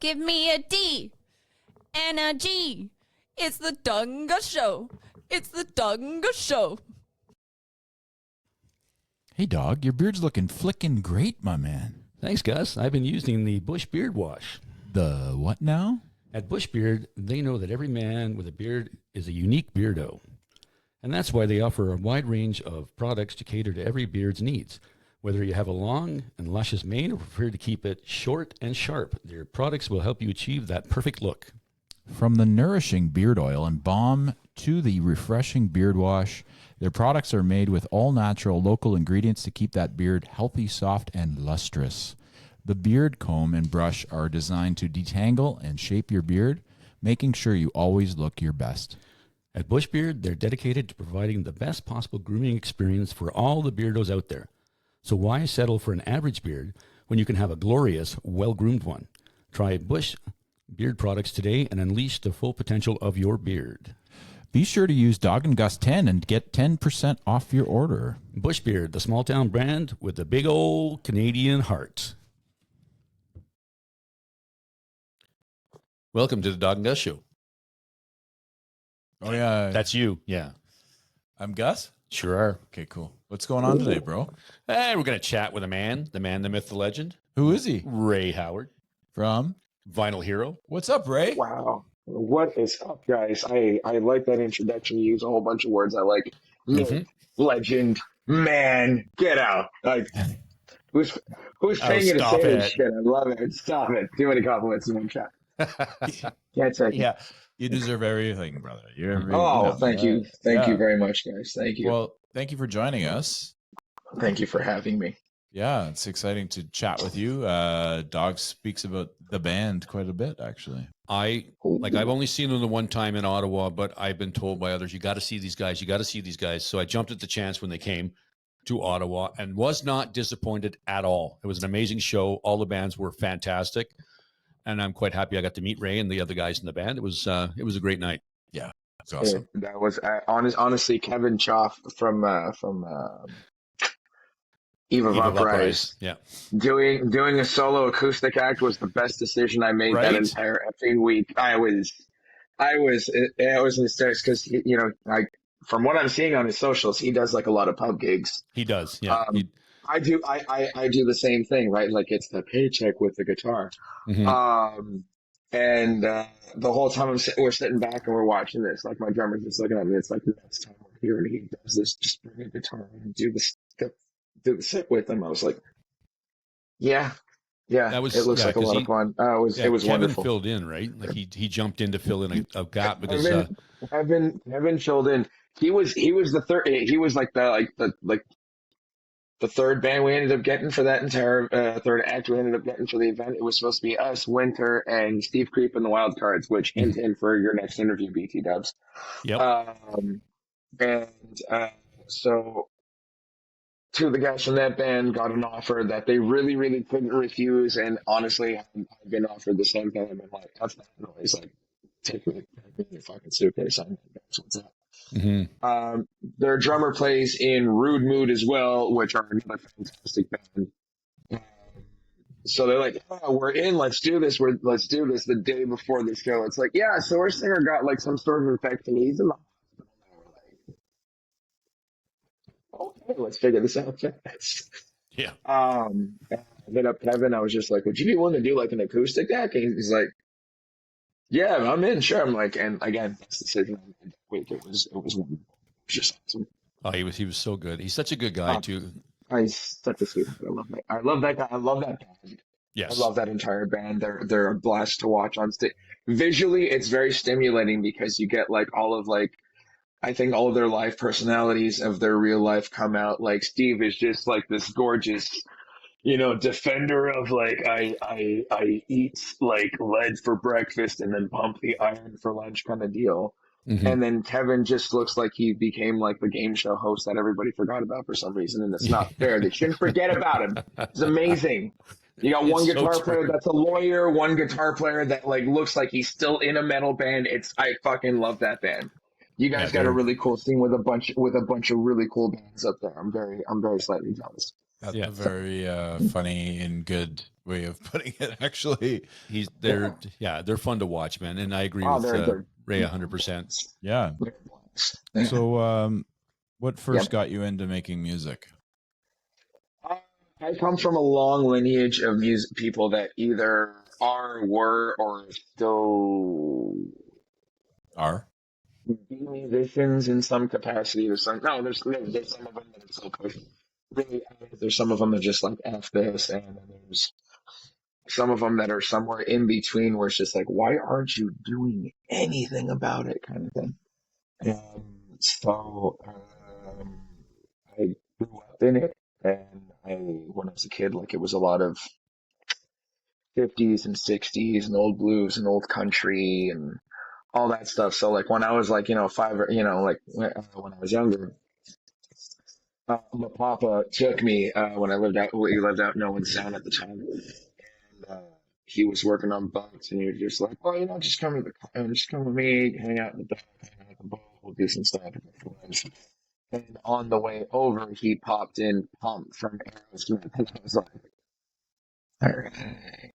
Give me a D and a G. It's the Dawg and Gus Show. It's the Dawg and Gus Show. Hey, dog, your beard's looking flickin' great, my man. Thanks, Gus. I've been using the Bush Beard Wash. The what now? At Bush Beard, they know that every man with a beard is a unique beardo. And that's why they offer a wide range of products to cater to every beard's needs. Whether you have a long and luscious mane or prefer to keep it short and sharp, their products will help you achieve that perfect look. From the nourishing beard oil and balm to the refreshing beard wash, their products are made with all-natural local ingredients to keep that beard healthy, soft, and lustrous. The beard comb and brush are designed to detangle and shape your beard, making sure you always look your best. At Bush Beard, they're dedicated to providing the best possible grooming experience for all the beardos out there. So why settle for an average beard when you can have a glorious, well-groomed one? Try Bush Beard products today and unleash the full potential of your beard. Be sure to use Dawg and Gus 10 and get 10% off your order. Bush Beard, the small town brand with the big old Canadian heart. Welcome to the Dawg and Gus Show. Oh, yeah. That's you. Yeah. I'm Gus? Sure are. Okay, cool. What's going on today, bro? Hey, we're going to chat with a man, the myth, the legend. Who is he? Ray Howard. From? Vinyl hero. What's up, Ray? Wow. What is up, guys? I like that introduction. You use a whole bunch of words I like. Myth, legend, man, get out. Like, who's paying you to say this shit? I love it. Stop it. Too many compliments in one chat. Can't take it. Yeah. You deserve everything, brother. Thank you. Thank you very much, guys. Thank you. Well, thank you for joining us. Thank you for having me. Yeah, it's exciting to chat with you. Dawg speaks about the band quite a bit, actually. I've only seen them the one time in Ottawa, but I've been told by others, you got to see these guys. You got to see these guys. So I jumped at the chance when they came to Ottawa and was not disappointed at all. It was an amazing show. All the bands were fantastic. And I'm quite happy I got to meet Ray and the other guys in the band. It was a great night. Yeah, it's awesome. That was honestly Kevin Choff from Eve of Uprise. Yeah, doing a solo acoustic act was the best decision I made that entire effing week. I was in hysterics because from what I'm seeing on his socials, he does like a lot of pub gigs. He does. Yeah. I do the same thing, right? Like it's the paycheck with the guitar. Mm-hmm. The whole time we're sitting back and we're watching this, like my drummer's just looking at me. It's like the next time we're here and he does this, just bring a guitar and do the set with him. I was like, yeah. It looks like a lot of fun. It was Kevin wonderful. Filled in, right? Like he jumped in to fill in a gap because Kevin filled in. He was the third. He was the third band we ended up getting for that entire third act we ended up getting for the event. It was supposed to be us, Winter, and Steve Creep and the Wild Cards, which hint for your next interview, BT Dubs. Yep. So two of the guys from that band got an offer that they really, really couldn't refuse. And honestly, I've been offered the same thing. I've been like, that's not noise. Like, take me in your fucking suitcase. That's what's up. Mm-hmm. Their drummer plays in Rude Mood as well, which are another fantastic band. So they're like, we're in, let's do this. Let's do this the day before the show. It's like, yeah, so our singer got like some sort of infection. He's in the hospital now. We're like, okay, let's figure this out fast. Yeah. I hit up Kevin. I was just like, would you be willing to do like an acoustic act? And he's like, yeah, I'm in, sure. I'm like, and again, best decision I made that week. It was wonderful. It was just awesome. Oh, he was so good. He's such a good guy too. He's such a sweetheart. I love that guy. I love that band. Yes. I love that entire band. They're a blast to watch on stage. Visually, it's very stimulating because you get like I think all of their live personalities of their real life come out. Like Steve is just like this gorgeous, defender of like I eat like lead for breakfast and then pump the iron for lunch kind of deal. Mm-hmm. And then Kevin just looks like he became like the game show host that everybody forgot about for some reason, and it's not fair. They shouldn't forget about him. It's amazing. You got one guitar player that's a lawyer, one guitar player that like looks like he's still in a metal band. I fucking love that band. You guys got a really cool scene with a bunch of really cool bands up there. I'm very slightly jealous. That's Yeah. a very funny and good way of putting it, actually. They're fun to watch, man. And I agree Oh, with they're Ray 100%. Yeah. yeah. So, what first Yep. got you into making music? I come from a long lineage of music people that either are, were, or still Are? be musicians in some capacity or some. No, there's some of them that are so really. There's some of them that just like f this, and then there's some of them that are somewhere in between, where it's just like, why aren't you doing anything about it, kind of thing. So I grew up in it, and when I was a kid, like it was a lot of 50s and 60s and old blues and old country and all that stuff. So like when I was like, five, like when I was younger, my papa took me when we lived out in Owen Sound at the time, and he was working on boats, and he was just like, well, just come with me, hang out in the dock, hang out at the boat, we'll do some stuff. And on the way over, he popped in Pump from Aerosmith, and I was like, all right.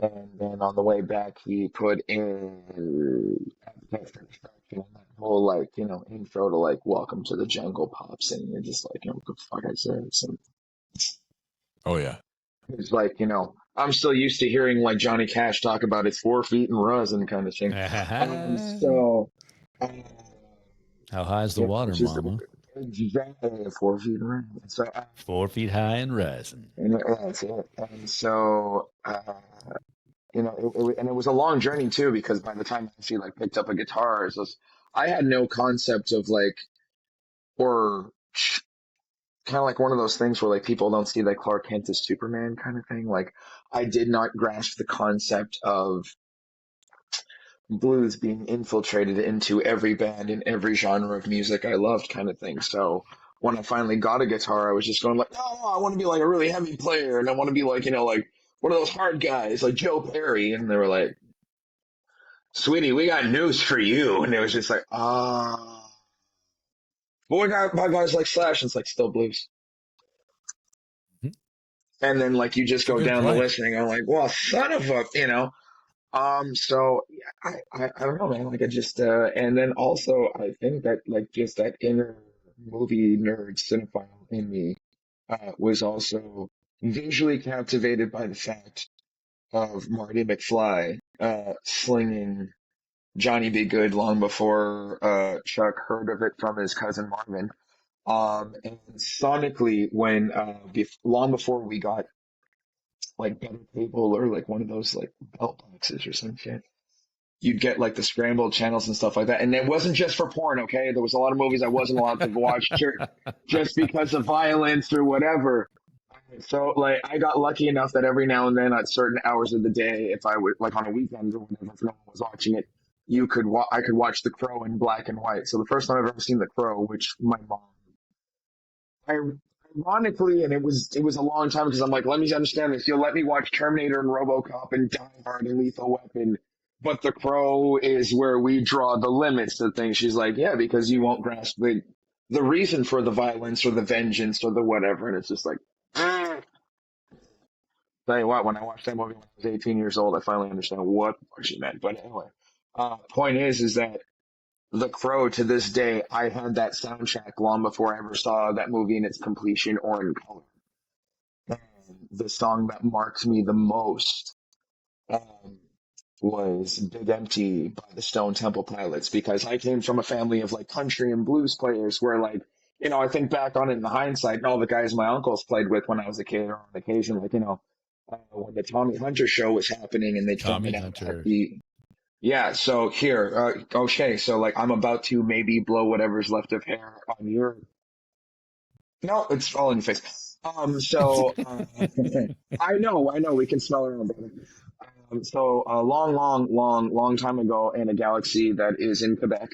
And then on the way back, he put in Appetite for Destruction, and that whole like intro to like Welcome to the Jungle pops, and you're just like, what the fuck is this? And Oh, yeah. it's like, I'm still used to hearing like Johnny Cash talk about his 4 feet in rosin kind of thing. So, How high is the water, just Mama? exactly 4 feet in rosin. So, 4 feet high and rising. and that's it. And so, and it was a long journey too, because by the time I actually like picked up a guitar, I had no concept of like, or kind of like one of those things where like people don't see that Clark Kent is Superman kind of thing. Like I did not grasp the concept of blues being infiltrated into every band and every genre of music I loved kind of thing. So when I finally got a guitar, I was just going like, no, I want to be like a really heavy player, and I want to be like, like one of those hard guys like Joe Perry. And they were like, sweetie, we got news for you. And it was just like, but we got by guys like Slash, and it's like still blues. And then like you just a go good down the point. list, and I'm like, well, son of a. So I don't know, man. Like I just and then also I think that like just that inner movie nerd cinephile in me was also visually captivated by the fact of Marty McFly slinging Johnny Be Good long before Chuck heard of it from his cousin Marvin. And sonically, when long before we got like better cable or like one of those like belt boxes or some shit, you'd get like the scrambled channels and stuff like that. And it wasn't just for porn, okay? There was a lot of movies I wasn't allowed to watch just because of violence or whatever. So like I got lucky enough that every now and then at certain hours of the day, if I would like on a weekend or whatever, if no one was watching it, I could watch The Crow in black and white. So the first time I've ever seen The Crow, which my mom, I ironically, and it was a long time because I'm like, let me understand this. You'll let me watch Terminator and RoboCop and Die Hard and Lethal Weapon, but The Crow is where we draw the limits to things. She's like, yeah, because you won't grasp the reason for the violence or the vengeance or the whatever, and it's just like. Tell you what, when I watched that movie when I was 18 years old, I finally understand what the fuck she meant. But anyway, point is that The Crow, to this day, I had that soundtrack long before I ever saw that movie in its completion or in color. And the song that marked me the most um, was Big Empty by the Stone Temple Pilots, because I came from a family of like country and blues players where like, I think back on it in the hindsight and all the guys my uncles played with when I was a kid, or on occasion, like, when the Tommy Hunter show was happening and they came Tommy out Hunter. at yeah, so here, okay, so like I'm about to maybe blow whatever's left of hair on your, no, it's all in your face. I know, we can smell it on the brother. So a long time ago in a galaxy that is in Quebec,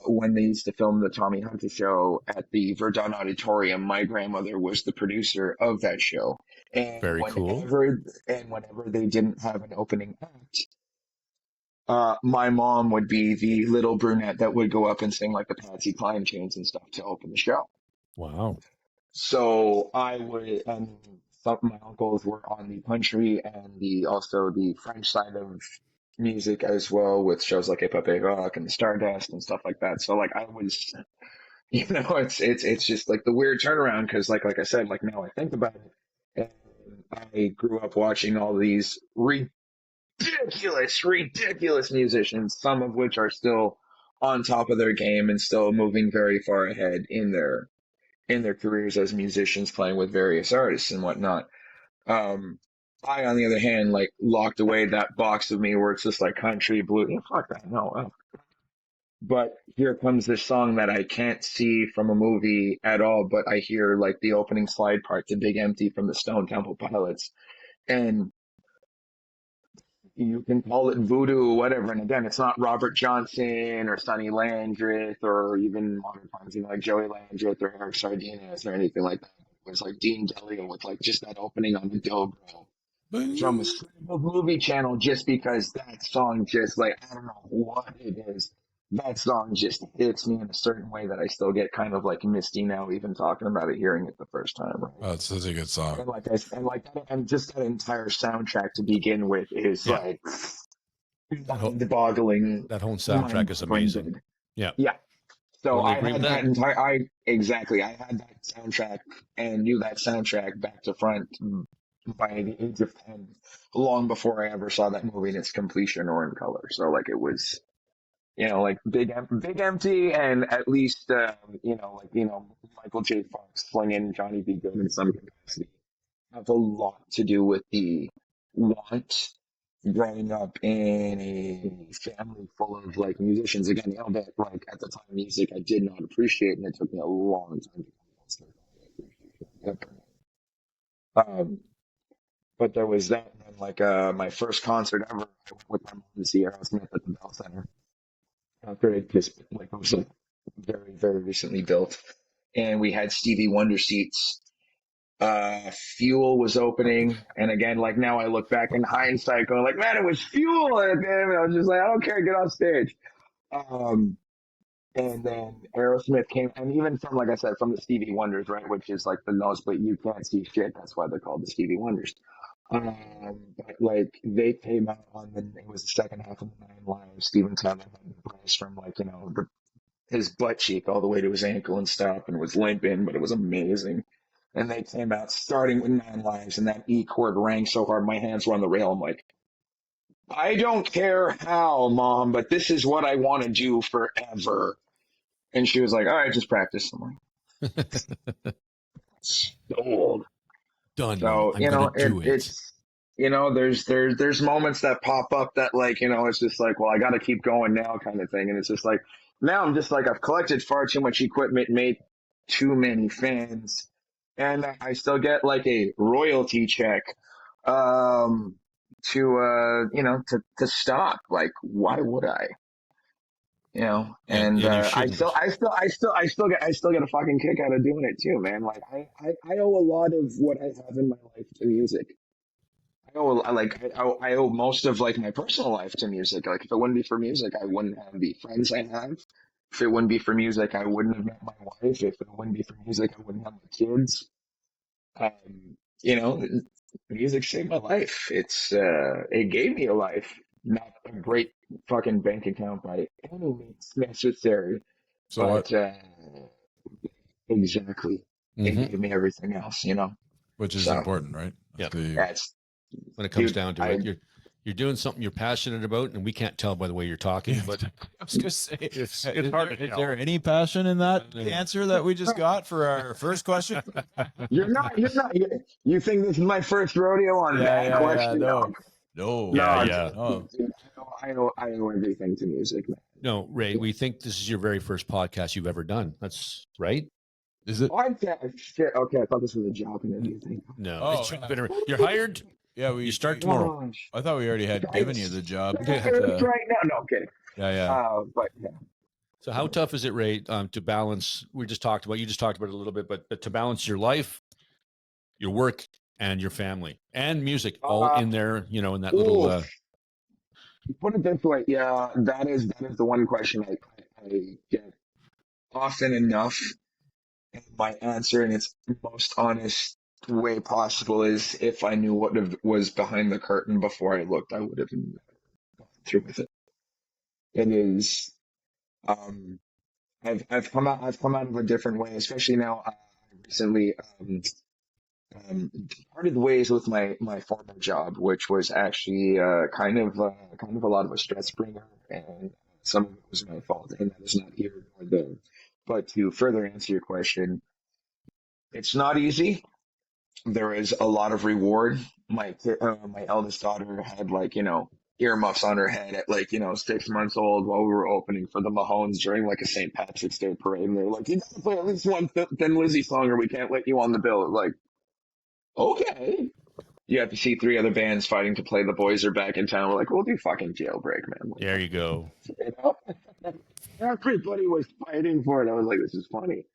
when they used to film the Tommy Hunter show at the Verdun Auditorium, my grandmother was the producer of that show. And Very cool. whenever they didn't have an opening act, my mom would be the little brunette that would go up and sing like the Patsy Cline tunes and stuff to open the show. Wow. So I would, and some of my uncles were on the country and also the French side of music as well, with shows like Hip Hop Rock and Stardust and stuff like that. So like I was, it's just like the weird turnaround because like I said, like now I think about it, and I grew up watching all these ridiculous musicians, some of which are still on top of their game and still moving very far ahead in their careers as musicians, playing with various artists and whatnot. Um, I, on the other hand, like locked away that box of me where it's just like country, blue. Yeah, fuck that, no. But here comes this song that I can't see from a movie at all, but I hear like the opening slide part to Big Empty from the Stone Temple Pilots. And you can call it voodoo or whatever. And again, it's not Robert Johnson or Sonny Landreth or even modern times, like Joey Landreth or Eric Sardinez or anything like that. It was like Dean Delio with like just that opening on the Dobro from a scrambled movie channel, just because that song just like, I don't know what it is. That song just hits me in a certain way that I still get kind of like misty now, even talking about it, hearing it the first time. Right? Oh, it's such a good song. And just that entire soundtrack to begin with is Yeah. like whole- mind-boggling. That whole soundtrack is amazing. Yeah. Yeah. So Totally I agree had with that that. entire, I had that soundtrack and knew that soundtrack back to front by the age of 10, long before I ever saw that movie in its completion or in color. So like it was, like Big Empty, and at least, Michael J. Fox slinging Johnny B. Good in some capacity have a lot to do with the want growing up in a family full of like musicians. Again, that like at the time music I did not appreciate, and it took me a long time to come to um, but there was that, and then like my first concert ever, I went with my mom to see Aerosmith at the Bell Center after it just like it was like very very recently built, and we had Stevie Wonder seats. Fuel was opening, and again, like now I look back in hindsight, going like, man, it was Fuel. And I was just like, I don't care, get off stage. Um, and then Aerosmith came, and even from, like I said, from the Stevie Wonders, right, which is like the nosebleed, you can't see shit. That's why they're called the Stevie Wonders. But like they came out on it was the second half of the Nine Lives. Steven Tyler had the brace from like his butt cheek all the way to his ankle and stuff, and was limping, but it was amazing. And they came out starting with Nine Lives, and that E chord rang so hard my hands were on the rail. I'm like, I don't care how, Mom, but this is what I want to do forever. And she was like, all right, just practice. I'm like, old. Done. So, I'm gonna do it. it's, there's moments that pop up that like, it's just like, well, I got to keep going now kind of thing. And it's just like, now I'm just like, I've collected far too much equipment, made too many fans, and I still get like a royalty check, to stop. Like, why would I? And you I shouldn't. still get a fucking kick out of doing it too, man. Like I owe a lot of what I have in my life to music. I owe most of like my personal life to music. Like if it wouldn't be for music, I wouldn't have the friends I have. If it wouldn't be for music, I wouldn't have met my wife. If it wouldn't be for music, I wouldn't have my kids. You know, music saved my life. It gave me a life, not a great fucking bank account by any means necessary, So what? but exactly, it Mhm. gave me everything else. Which is So important, right? Yeah. that's When it comes dude, down to it, you're doing something you're passionate about, and we can't tell by the way you're talking. But I was gonna say, It's is hard there- to is tell. there any passion in that answer that we just got for our first question? you're not. You think this is my first rodeo on that question? no. Yeah, No, yeah. dude, I owe everything to music, man. no, Ray, we think this is your very first podcast you've ever done. That's right. Is it? Shit. Okay, I thought this was a job interview thing. No, Oh, it's been you're hired. Yeah, You start tomorrow. Gosh. I thought we already had given you the job. It's right now. No, I'm kidding. Yeah. But yeah. So how tough is it, Ray, to balance? You just talked about it a little bit, but to balance your life, your work, and your family and music all in there, in that little. Oof. Put it this way, yeah, that is the one question I get often enough, And my answer, in its most honest way possible, is if I knew was behind the curtain before I looked, I would have gone through with it. It is. Um, I've come out of a different way, especially now. I recently parted ways with my former job, which was actually kind of a lot of a stress bringer, and some of it was my fault, and that is not here nor there. But to further answer your question, it's not easy. There is a lot of reward. My eldest daughter had earmuffs on her head at 6 months old while we were opening for the Mahones during like a St. Patrick's Day parade, and they're like, "You gotta play at least one Thin Lizzy song, or we can't let you on the bill." Like, okay. You have to see three other bands fighting to play "The Boys Are Back in Town." We're like, we'll do fucking Jailbreak, man. There you go. You know? Everybody was fighting for it. I was like, this is funny.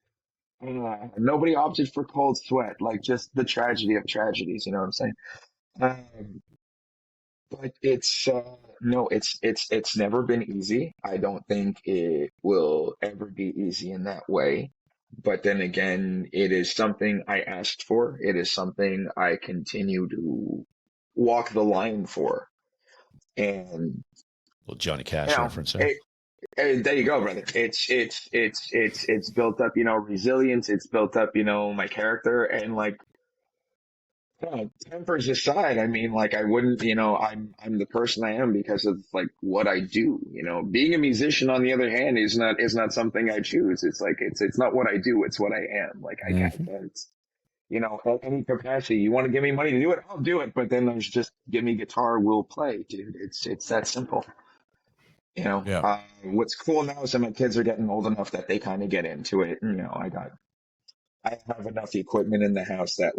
Nobody opted for Cold Sweat, like just the tragedy of tragedies. You know what I'm saying? Um, but it's no, it's never been easy. I don't think it will ever be easy in that way. But then again, it is something I asked for. It is something I continue to walk the line for. And Little Johnny Cash you know, reference there. there you go, brother. It's built up, resilience. It's built up, my character, and tempers aside, I mean, I wouldn't, I'm the person I am because of what I do. Being a musician, on the other hand, is not something I choose. It's it's not what I do. It's what I am. I can't, at any capacity. You want to give me money to do it, I'll do it. But then there's just give me guitar, we'll play, dude. It's that simple. Yeah. What's cool now is that my kids are getting old enough that they kind of get into it. And, I have enough equipment in the house that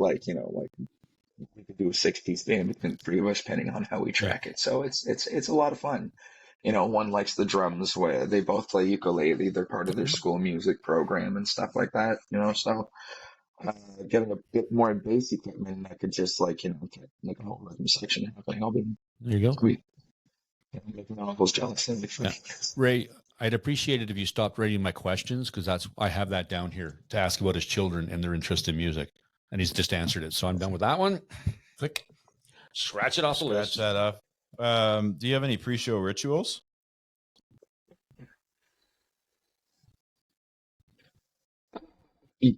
we could do a 60s band between the three of us, depending on how we track it. So it's a lot of fun. One likes the drums, where they both play ukulele. They're part of their school music program and stuff like that. So getting a bit more bass equipment, I could just get a whole rhythm section happening. I'll be There you go. sweet. Making my uncles jealous. That'd be funny. Ray, I'd appreciate it if you stopped writing my questions, because I have that down here to ask about his children and their interest in music, and he's just answered it. So I'm done with that one. Click, scratch it off the Scratch list. that up. Do you have any pre-show rituals? The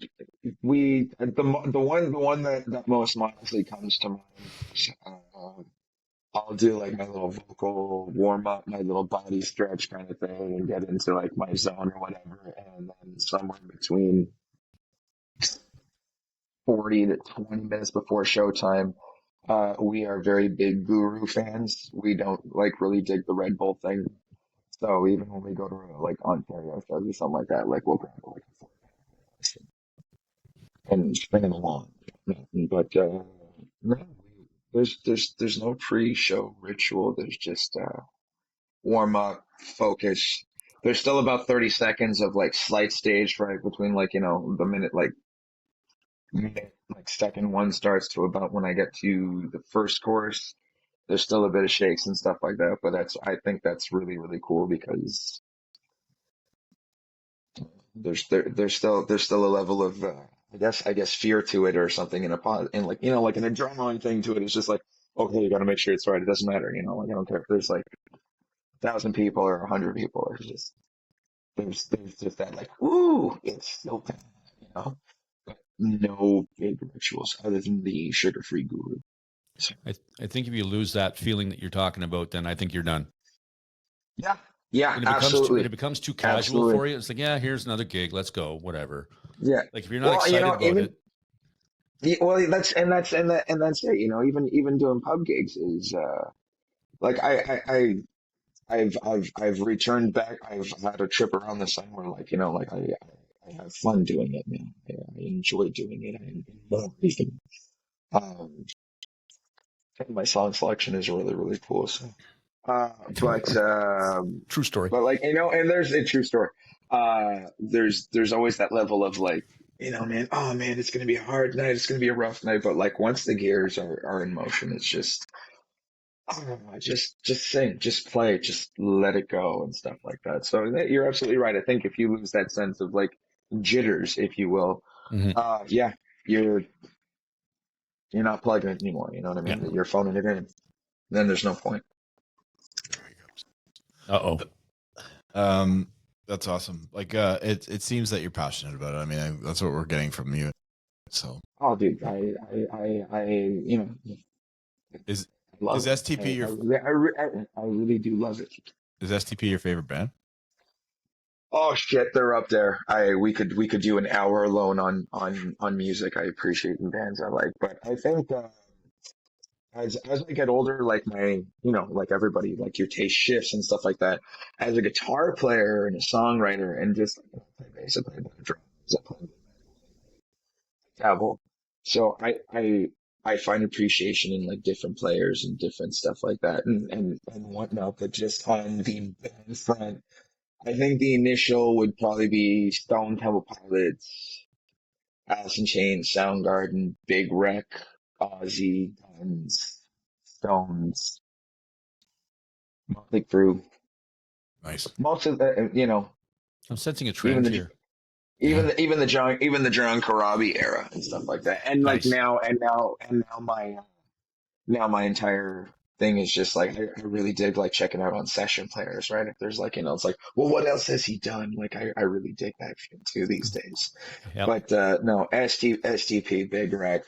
one that most honestly comes to mind is, I'll do my little vocal warm up, my little body stretch kind of thing, and get into my zone or whatever, and then somewhere between 40 to 20 minutes before showtime, we are very big Guru fans. We don't really dig the Red Bull thing, so even when we go to Ontario shows or something like that, we'll grab a and string it along. But no, there's no pre-show ritual. There's just warm up, focus. There's still about 30 seconds of slight stage right between the minute second one starts to about when I get to the first chorus. There's still a bit of shakes and stuff like that, but I think that's really really cool because there's still a level of I guess fear to it or something in a and an adrenaline thing to it. It's just okay, you got to make sure it's right. It doesn't matter, I don't care if there's 1,000 people or 100 people. It's just there's just that ooh, it's so bad, but no big rituals other than the sugar-free Guru. So, I think if you lose that feeling that you're talking about, then I think you're done. yeah, When absolutely. it becomes too casual Absolutely. for you, it's here's another gig, let's go, wwhatever. Yeah. If you're not excited about it, Well, that's it. Even doing pub gigs is I've returned back. I've had a trip around the sun where I have fun doing it, man. I enjoy doing it. Um, and my song selection is really really cool. So, but true story. and there's a true story. There's always that level of man, oh man, it's gonna be a hard night, it's gonna be a rough night, but once the gears are in motion, it's just just sing, just play, just let it go and stuff like that. So you're absolutely right. I think if you lose that sense of jitters, if you will, yeah, you're not plugging it anymore. You know what I mean? Yeah. You're phoning it in. Then there's no point. Uh-oh. That's awesome. Like, it seems that you're passionate about it. I mean, that's what we're getting from you. So, Oh, dude, I is love it. STP your I really do love it. is STP your favorite band? Oh shit, they're up there. We could do an hour alone on music. I appreciate the bands I like, but I think as I get older, like like everybody, like your taste shifts and stuff like that. As a guitar player and a songwriter, and just like, I play bass, I play drums, I play dabble. So I find appreciation in like different players and different stuff like that and whatnot. But just on the band front, I think the initial would probably be Stone Temple Pilots, Alice in Chains, Soundgarden, Big Wreck, Ozzy, Guns, Stones, Motley Crue. Nice. Most of the, I'm sensing a even trend the here. even the John Corabi era and stuff like that. And like Nice. now my entire thing is just like I really dig like checking out on session players, right? If there's like it's like, well, what else has he done? Like I really dig that shit too these days. Yep. But no, STP, Big Wreck,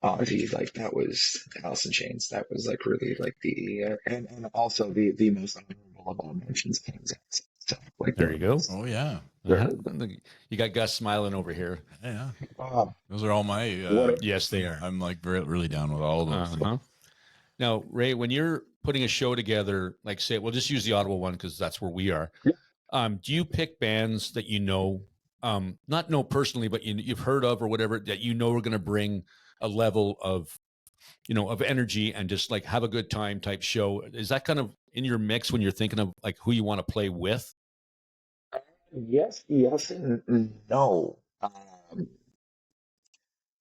Ozzy, like that was Alice in Chains. That was like really like the and also the most honorable of all mentions, King's X. So like There you go. Oh yeah, You got Gus smiling over here. yeah. Oh, Those are all my. Yes, they are. I'm like really down with all of those. Uh-huh. Now, Ray, when you're putting a show together, like say, we'll just use the Ottawa one because that's where we are. Yeah. Do you pick bands that not know personally, but you've heard of or whatever that are going to bring a level of, of energy and just like have a good time type show? Is that kind of in your mix when you're thinking of like who you want to play with? yes, and no.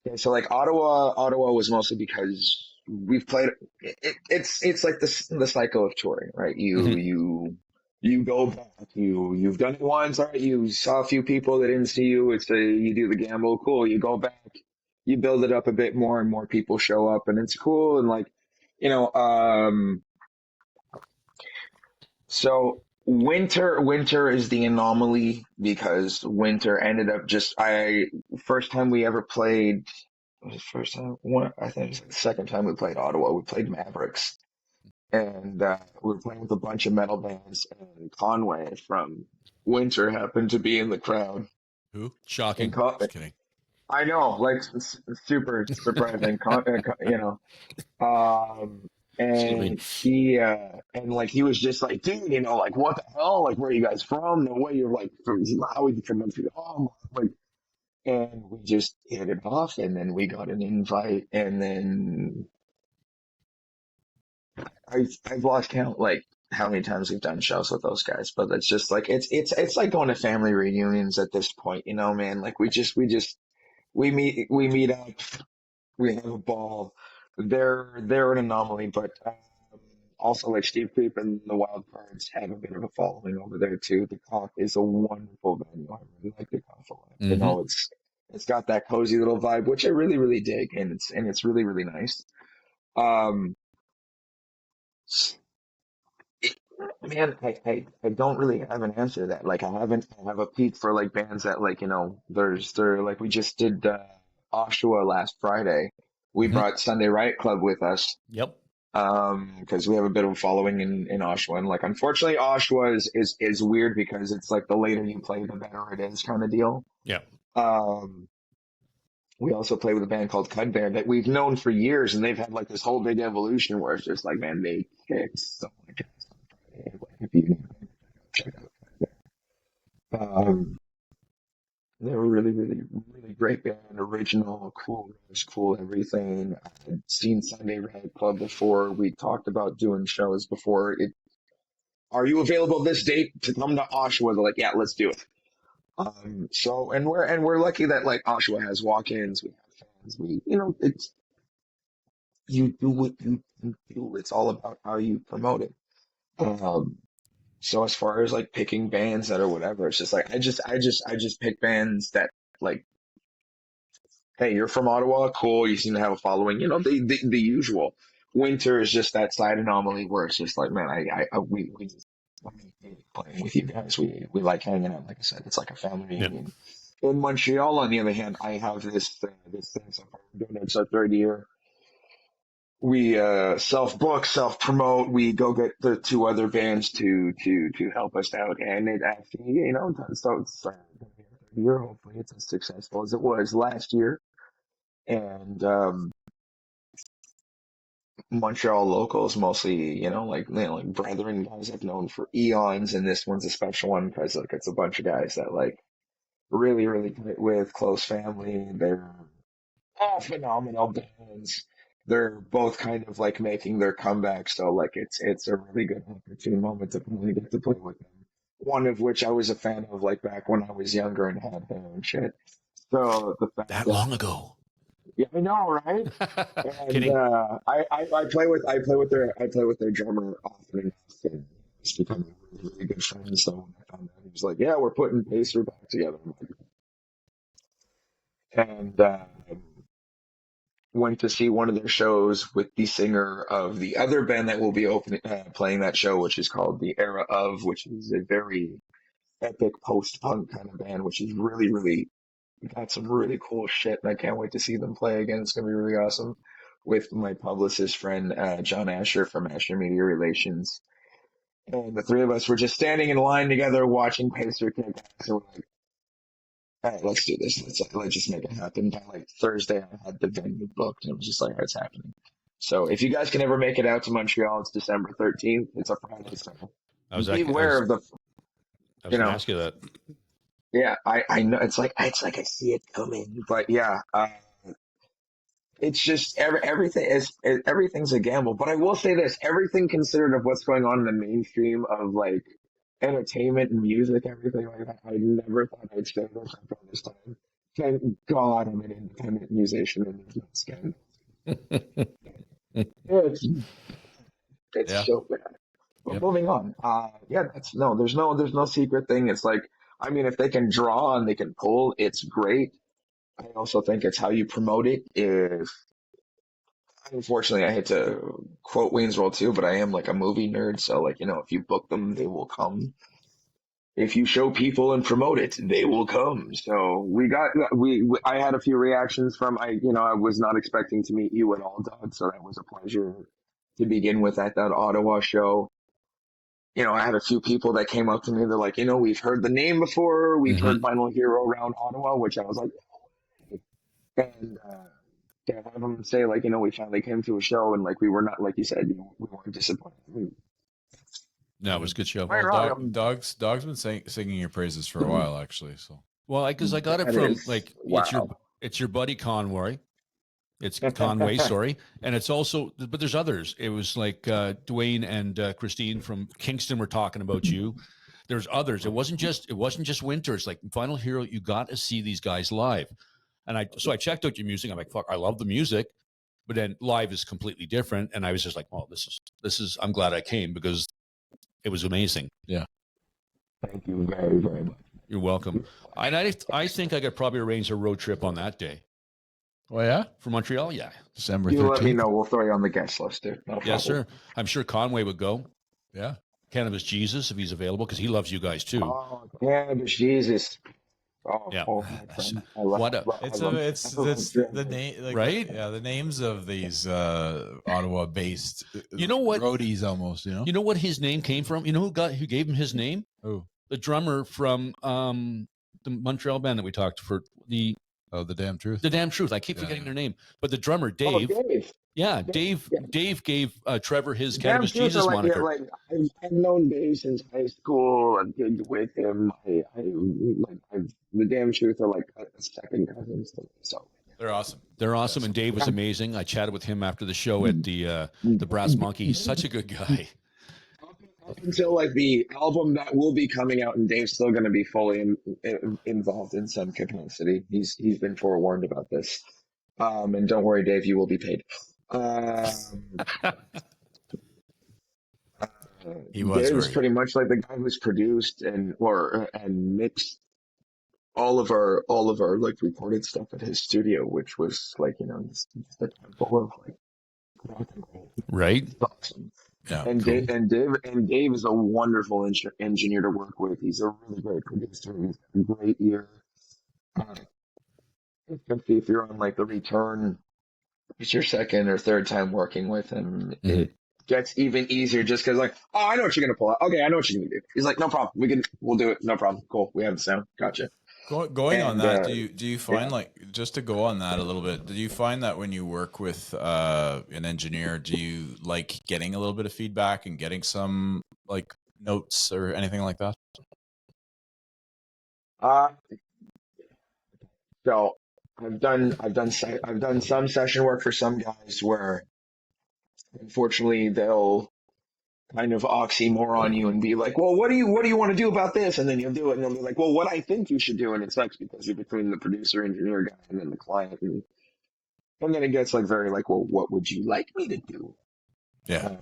Yeah, so like Ottawa was mostly because we've played. It's like the cycle of touring, right? You go back. You've done it once, all right? You saw a few people that didn't see you. You do the gamble, cool. You go back, you build it up a bit more, and more people show up, and it's cool. And like, you know, so winter is the anomaly because winter ended up first time we ever played was the first time one I think it was the second time we played Ottawa. We played Mavericks and we were playing with a bunch of metal bands and Conway from Winter happened to be in the crowd. Who? Shocking. Just kidding. I know, like super surprising, and he and like he was just like, dude, like what the hell? Like, where are you guys from? No way, you're like from Malawi, from Montreal, like, and we just hit it off, and then we got an invite, and then I've lost count, like how many times we've done shows with those guys, but it's just like it's like going to family reunions at this point, man. Like we meet up, we have a ball. They're an anomaly, but also like Steve Creep and the Wild Cards have a bit of a following over there too. The Cock is a wonderful venue. I really like the Cock a lot. Mm-hmm. It's got that cozy little vibe, which I really really dig, and it's really really nice. Um, Man, I don't really have an answer to that. Like I have a peak for like bands that like they're like we just did Oshawa last Friday. We Mhm. brought Sunday Riot Club with us Yep. because we have a bit of a following in Oshawa, and like unfortunately Oshawa is weird because it's like the later you play the better it is kind of deal. Yeah. Um, we also play with a band called Cud Band that we've known for years, and they've had like this whole big evolution where it's just like, man, they kick so much ass on Friday. Like, if you check out Cud Band. They were really, really, really great band, original, cool riffs, cool everything. I had seen Sunday Riot Club before. We talked about doing shows before. Are you available this date to come to Oshawa? They're like, yeah, let's do it. So we're lucky that like Oshawa has walk-ins, we have fans, it's you do what you do. It's all about how you promote it. Um, so as far as like picking bands that or whatever, it's just like I just pick bands that like hey, you're from Ottawa, cool. You seem to have a following. The usual. Winter is just that side anomaly where it's just like, man, we just playing with you guys. We like hanging out. Like I said, it's like a family reunion. In Montreal, on the other hand, I have this thing so far. I'm doing it. It's our third year. We self book, self promote. We go get the two other bands to help us out, and it actually, so it's year. Hopefully, it's as successful as it was last year. And Montreal locals, mostly, like brethren guys I've known for eons, and this one's a special one because like it's a bunch of guys that like really, really tight with, close family. They're all phenomenal bands. They're both kind of like making their comeback, so like it's a really good opportune moment to really get to play with them. One of which I was a fan of like back when I was younger and had hair and shit. So the fact That long ago. yeah, I know, right? And Kidding. I play with their drummer often enough, and it's become a really, really good friend. So when I found out, he was like, "Yeah, we're putting Pacer back together," and went to see one of their shows with the singer of the other band that will be playing that show, which is called The Era of, which is a very epic post-punk kind of band, which is really, really got some really cool shit, and I can't wait to see them play again. It's gonna be really awesome. With my publicist friend John Asher from Asher Media Relations, and the three of us were just standing in line together watching Pacer kick ass, and we're like, all right, let's do this. Let's just make it happen. By like Thursday, I had the venue booked, and it was just like, it's happening. So if you guys can ever make it out to Montreal, it's December 13th. It's a Friday, so beware of the. I was going to ask you that. Yeah, I know. It's like I see it coming, but yeah, it's just everything's a gamble. But I will say this: everything considered of what's going on in the mainstream of like entertainment and music, everything like that. I never thought I'd say this after all this time. Thank God I'm an independent musician and there's no scandal. It's Yeah. so bad. But Yep. moving on. There's no secret thing. It's like, I mean, if they can draw and they can pull, it's great. I also think it's how you promote it. If unfortunately, I hate to quote Wayne's World too, but I am like a movie nerd, so like if you book them, they will come. If you show people and promote it, they will come. So I had a few reactions from I was not expecting to meet you at all, Doug. So that was a pleasure to begin with at that Ottawa show. I had a few people that came up to me. They're like, we've heard the name before. We've heard Vinyl Hero around Ottawa, which I was like, and to have them say like, we finally came to a show and like we were not, like you said, we weren't disappointed. No, it was a good show. Right, Well, right. Dog's been singing your praises for a while, actually. So Well, because I got it That from is- like wow. it's your buddy Conway. It's Conway, sorry, and it's also, but there's others. It was like Dwayne and Christine from Kingston were talking about you. There's others. It wasn't just Winter. It's like Final Hero. You got to see these guys live, and I checked out your music. I'm like, fuck, I love the music, but then live is completely different. And I was just like, oh, this is. I'm glad I came because it was amazing. Thank you very, very much. You're welcome. And I think I could probably arrange a road trip on that day oh yeah, for Montreal. Yeah. December You let me 13th. know. We'll throw you on the guest list, dude. No Yes, problem. sir. I'm sure Conway would go. Yeah, Cannabis Jesus, if he's available, because he loves you guys too. Oh, cannabis, Jesus. Oh, Yeah. oh, my friend. I love, What a- love- I it's love- it's I love it's cannabis. the name, like, Right? Yeah, the names of these Ottawa-based, You know what? roadies almost. You know what his name came from? You know who gave him his name? Oh, The drummer from the Montreal band that we talked for the the damn truth. Damn Truth. I keep Yeah, forgetting yeah. their name, but the drummer Oh, Dave. Dave. Yeah, Dave, Dave gave Trevor his Damn Cannabis Truth Jesus are like, moniker. like I've known Dave since high school. I've gigged with him. The Damn Truth are like a second cousins to me. So They're awesome. They're awesome, and Dave was amazing. I chatted with him after the show at the Brass Monkey. He's such a good guy. up until like the album that will be coming out, and Dave's still going to be fully involved in some capacity. He's been forewarned about this. And don't worry, Dave, you will be paid. He was Dave's very pretty much like the guy who's produced and mixed all of our like recorded stuff at his studio, which was like, you know, just a temple of like rock and roll. Right. It's awesome. Yeah. And cool. Dave is a wonderful engineer to work with. He's a really great producer. He's got a great ear. Especially if you're on like the return, it's your second or third time working with him. It gets even easier just because like, oh, I know what you're gonna pull out. Okay, I know what you're gonna do. He's like, no problem. We'll do it. No problem. Cool. We have the sound. Gotcha. Going on And that, do you find yeah. like, just to go on that a little bit, do you find that when you work with an engineer, do you like getting a little bit of feedback and getting some like notes or anything like that? Uh, so I've done some session work for some guys where unfortunately they'll kind of oxymoron you and be like, well, what do you want to do about this? And then you'll do it and they'll be like, well, what I think you should do. And it sucks because you're between the producer engineer guy and then the client. And then it gets like very like, well, what would you like me to do? Yeah.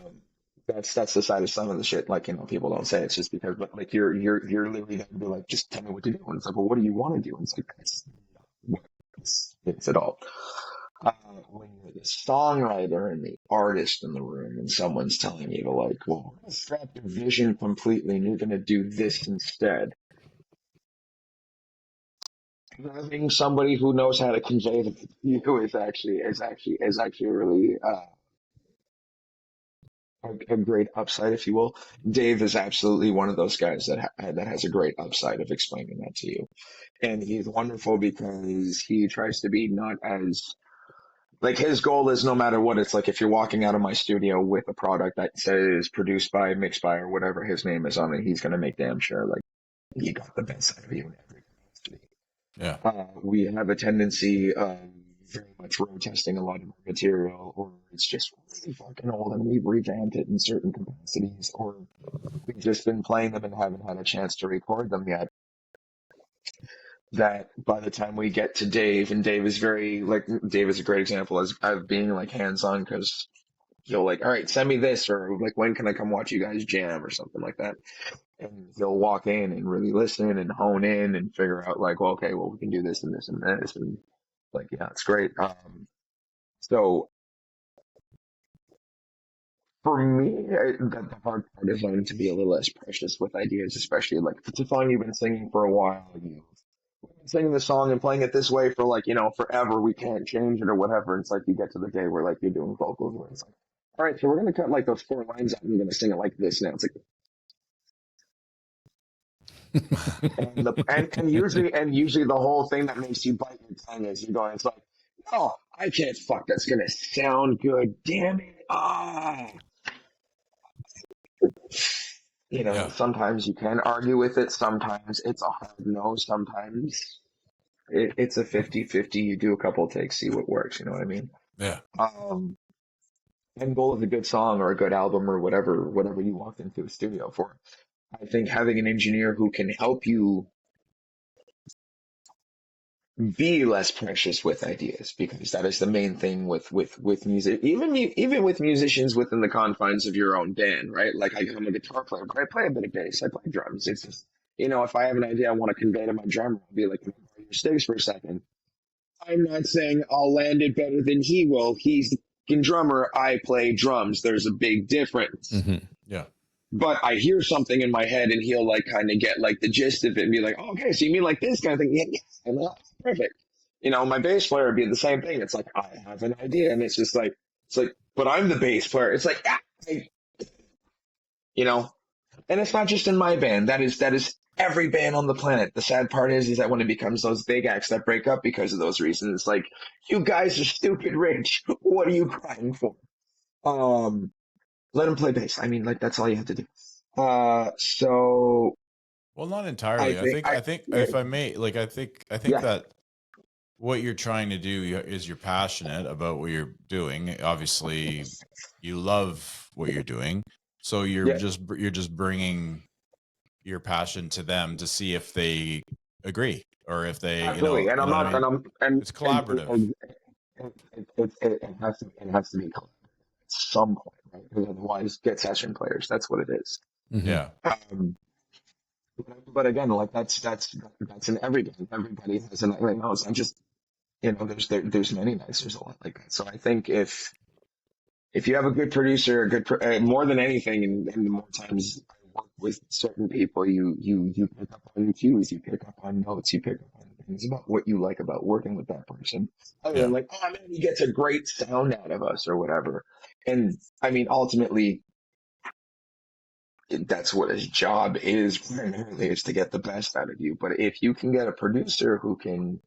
That's the side of some of the shit. Like, you know, people don't say it's just because, but like you're literally going to be like, just tell me what to do. And it's like, well, what do you want to do? And it's like, that's not what it's at all. When you're the songwriter and the artist in the room and someone's telling you to like, well, we're going to scrap your vision completely and you're going to do this instead. Having somebody who knows how to convey that to you is actually really a great upside, if you will. Dave is absolutely one of those guys that has a great upside of explaining that to you, and he's wonderful because he tries to be not as like his goal is no matter what. It's like if you're walking out of my studio with a product that says produced by, mixed by, or whatever his name is on it, he's gonna make damn sure like you got the best out of you in every capacity. Yeah. We have a tendency of very much road testing a lot of our material, or it's just really fucking old and we've revamped it in certain capacities, or we've just been playing them and haven't had a chance to record them yet. That by the time we get to Dave, and Dave is very like Dave is a great example of being like hands on because he'll like, all right, send me this, or like when can I come watch you guys jam or something like that. And he'll walk in and really listen and hone in and figure out like, well, okay, well, we can do this and this and this. And like, yeah, it's great. So for me, the hard part is learning to be a little less precious with ideas, especially like if it's a song you've been singing for a while, you've been singing the song and playing it this way for like, you know, forever, we can't change it or whatever. It's like you get to the day where like you're doing vocals where it's like, all right, so we're going to cut like those 4 lines out and we're going to sing it like this now. It's like, and usually the whole thing that makes you bite your tongue is you're going, it's like, no, I can't fuck. That's gonna sound good. Damn it. You know, Yeah. sometimes you can argue with it. Sometimes it's a hard no. Sometimes it's a 50-50. You do a couple of takes, see what works. You know what I mean? Yeah. End goal of a good song or a good album or whatever you walked into a studio for. I think having an engineer who can help you be less precious with ideas, because that is the main thing with music. Even with musicians within the confines of your own band, right? Like I'm a guitar player, but I play a bit of bass. I play drums. It's just, you know, if I have an idea I want to convey to my drummer, I'll be like, "Can I borrow your sticks for a second?" I'm not saying I'll land it better than he will. He's the fucking drummer. I play drums. There's a big difference. Yeah. But I hear something in my head and he'll like kind of get like the gist of it and be like, oh, okay, so you mean like this kind of thing? Yeah, yes. And that's perfect. You know, my bass player would be the same thing. It's like, I have an idea. And it's like, but I'm the bass player. It's like, you know, and it's not just in my band. That is every band on the planet. The sad part is that when it becomes those big acts that break up because of those reasons, it's like, you guys are stupid rich. What are you crying for? Let him play bass. I mean, like that's all you have to do. So Well, not entirely. I think if I may, like, I think Yeah. that what you're trying to do is you're passionate about what you're doing. Obviously, you love what you're doing, so you're Yeah. just bringing your passion to them to see if they agree or if they, absolutely. And I'm not, and I'm, and it's collaborative. It has to be collaborative at some point, right? Because otherwise, get session players. That's what it is. Yeah. But again, like that's in every band. Everybody has an I know. I'm just there's many nights. There's a lot like that. So I think if you have a good producer, a more than anything, and the more times I work with certain people, you pick up on cues, you pick up on notes, you pick up on things about what you like about working with that person. Other Yeah. than like, oh man, he gets a great sound out of us or whatever. And I mean, ultimately, that's what his job is primarily is to get the best out of you. But if you can get a producer who can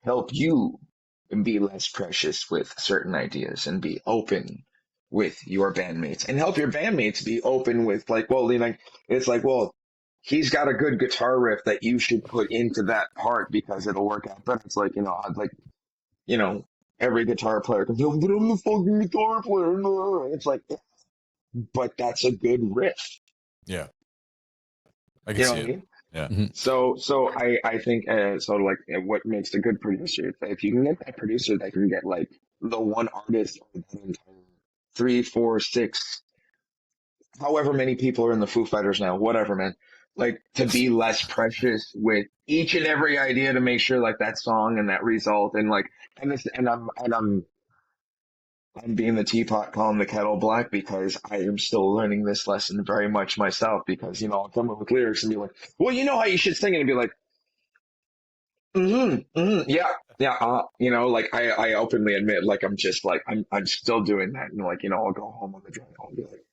help you be less precious with certain ideas and be open with your bandmates and help your bandmates be open with like, well, like it's like, well, he's got a good guitar riff that you should put into that part because it'll work out better. It's like, I'd like, you know, every guitar player can be, but I'm the fucking guitar player. No. It's like, but that's a good riff. Yeah. I can You know see what I it. mean? Yeah. So I think what makes a good producer if you can get that producer that can get like the one artist or that entire 3, 4, 6, however many people are in the Foo Fighters now, whatever, man. Like to be less precious with each and every idea to make sure like that song and that result and like I'm being the teapot calling the kettle black because I am still learning this lesson very much myself because I'll come up with lyrics and be like, well, you know how you should sing it and be like, yeah, yeah, like I openly admit, like I'm just like I'm still doing that, and like I'll go home on the drive, I'll be like,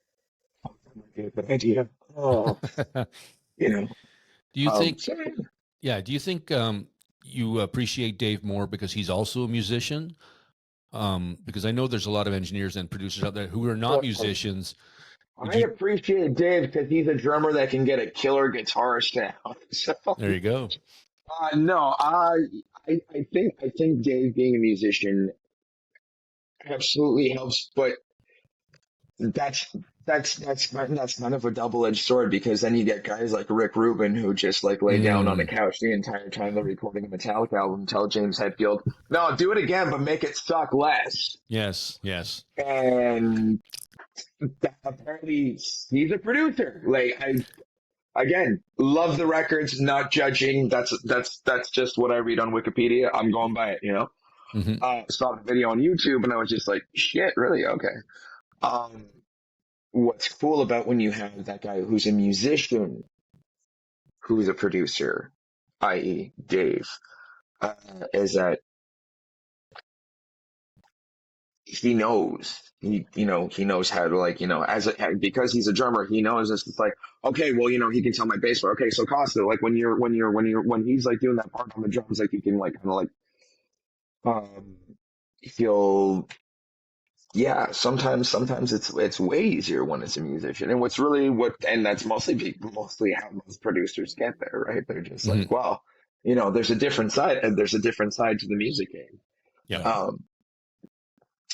oh, that might be a good idea. Oh, you know, Do you think? so, Yeah. Do you think you appreciate Dave more because he's also a musician? Because I know there's a lot of engineers and producers out there who are not musicians. Would I you? appreciate Dave because he's a drummer that can get a killer guitar sound. So, There you go. no, I think Dave being a musician absolutely helps, but that's that's kind of a double-edged sword because then you get guys like Rick Rubin who just like lay down on the couch the entire time they're recording a Metallica album, tell James Hetfield, no, do it again, but make it suck less. Yes. Yes. And apparently he's a producer. Like again, love the records, not judging. That's just what I read on Wikipedia. I'm going by it. Hmm. Saw the video on YouTube and I was just like, shit, really? Okay. Um, what's cool about when you have that guy who's a musician, who's a producer, i.e., Dave, uh, is that he knows. He knows how to like, because he's a drummer, he knows it's just like, okay, well, he can tell my bass player, okay, so Costa, like when he's like doing that part on the drums, like you can like kind of like, um, feel yeah, sometimes it's way easier when it's a musician. And and that's mostly how most producers get there, right? They're just Hmm. like, well, there's a different side and there's a different side to the music game. Yeah. Um,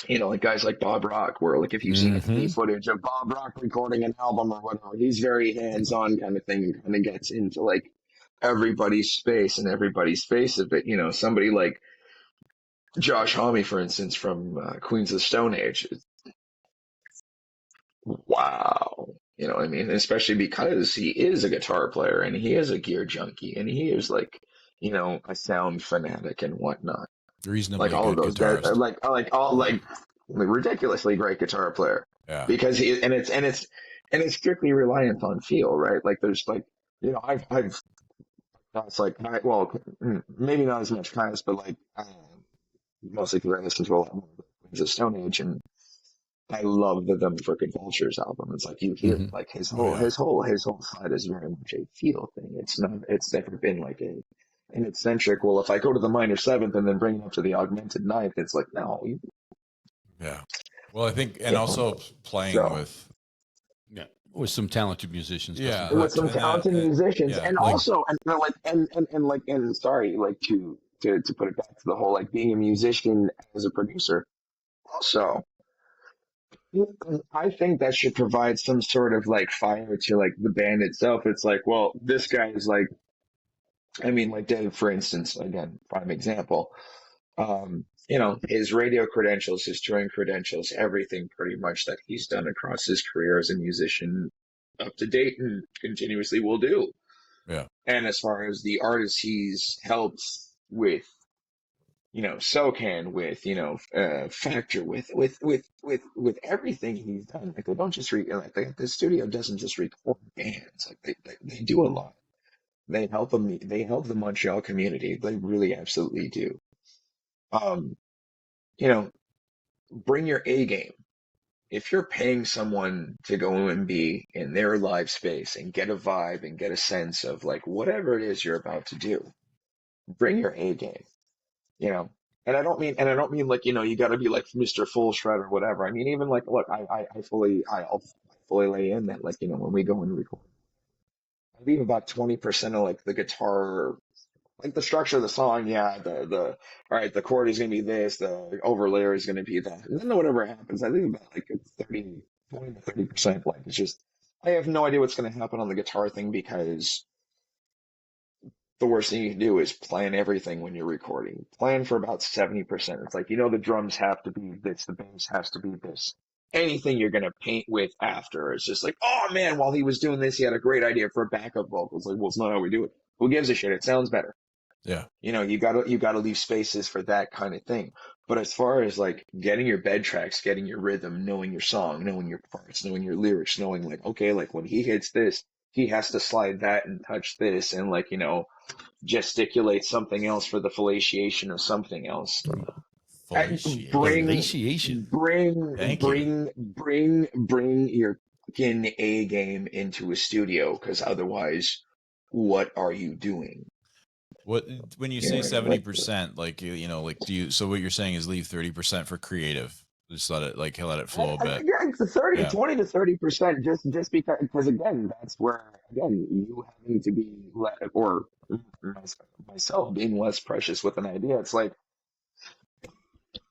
like guys like Bob Rock, where like if you've seen any footage of Bob Rock recording an album or whatever, he's very hands-on kind of thing and kind of gets into like everybody's space and everybody's face of it. Somebody like Josh Homme, for instance, from Queens of the Stone Age. Wow. You know what I mean? Especially because he is a guitar player and he is a gear junkie and he is like, a sound fanatic and whatnot. Like Reasonably all of good those guys, guitarist. like all like ridiculously great guitar player Yeah. because it's strictly reliant on feel, right? Like there's like, I've that's like, well, maybe not as much Kyle's, but like, mostly because I listen to a lot more of the Stone Age and I love the Them Frickin' Vultures album. It's like you hear Hmm. like his Oh, whole yeah. his whole side is very much a feel thing. It's never been like an eccentric. Well, if I go to the minor seventh and then bring it up to the augmented ninth, it's like no. Yeah. Well, I think, and Yeah. also playing So with, Yeah. With some talented musicians. yeah, with some and that, talented musicians, yeah, and like, also and sorry, like to put it back to the whole like being a musician as a producer. Also, I think that should provide some sort of like fire to like the band itself. It's like, well, this guy is like, I mean, like Dave, for instance, again, prime example. His radio credentials, his touring credentials, everything pretty much that he's done across his career as a musician, up to date and continuously will do. Yeah. And as far as the artists he's helped with, SoCan, with, Factor, with everything he's done. Like, they don't just the studio doesn't just record bands. Like, they do a lot. They help the Montreal community. They really absolutely do. Um, you know, bring your A game. If you're paying someone to go and be in their live space and get a vibe and get a sense of like whatever it is you're about to do, bring your A game, you know. And I don't mean like, you got to be like Mr. Full Shred or whatever. I mean, even like, look, I'll fully lay in that, like, when we go and record, I leave about 20% of like the guitar, like the structure of the song. Yeah, all right, the chord is gonna be this, the overlayer is gonna be that, and then whatever happens, I leave about like 20 to 30%. Like, it's just, I have no idea what's gonna happen on the guitar thing, because the worst thing you can do is plan everything when you're recording. Plan for about 70%. It's like, the drums have to be this, the bass has to be this. Anything you're gonna paint with after is just like, oh man, while he was doing this, he had a great idea for backup vocals. Like, well, it's not how we do it. Who gives a shit? It sounds better. Yeah. You gotta leave spaces for that kind of thing. But as far as like getting your bed tracks, getting your rhythm, knowing your song, knowing your parts, knowing your lyrics, knowing like, okay, like when he hits this, he has to slide that and touch this, and like, gesticulate something else for the fellatiation of something else. Fellatiation. Thank you. Bring your fucking A game into a studio, because otherwise, what are you doing? What when you say 70%, like like so what you're saying is leave 30% for creative. Just let it flow a bit. Yeah, it's 20 to 30%, just because again, that's where, again, you having to be or myself being less precious with an idea. It's like,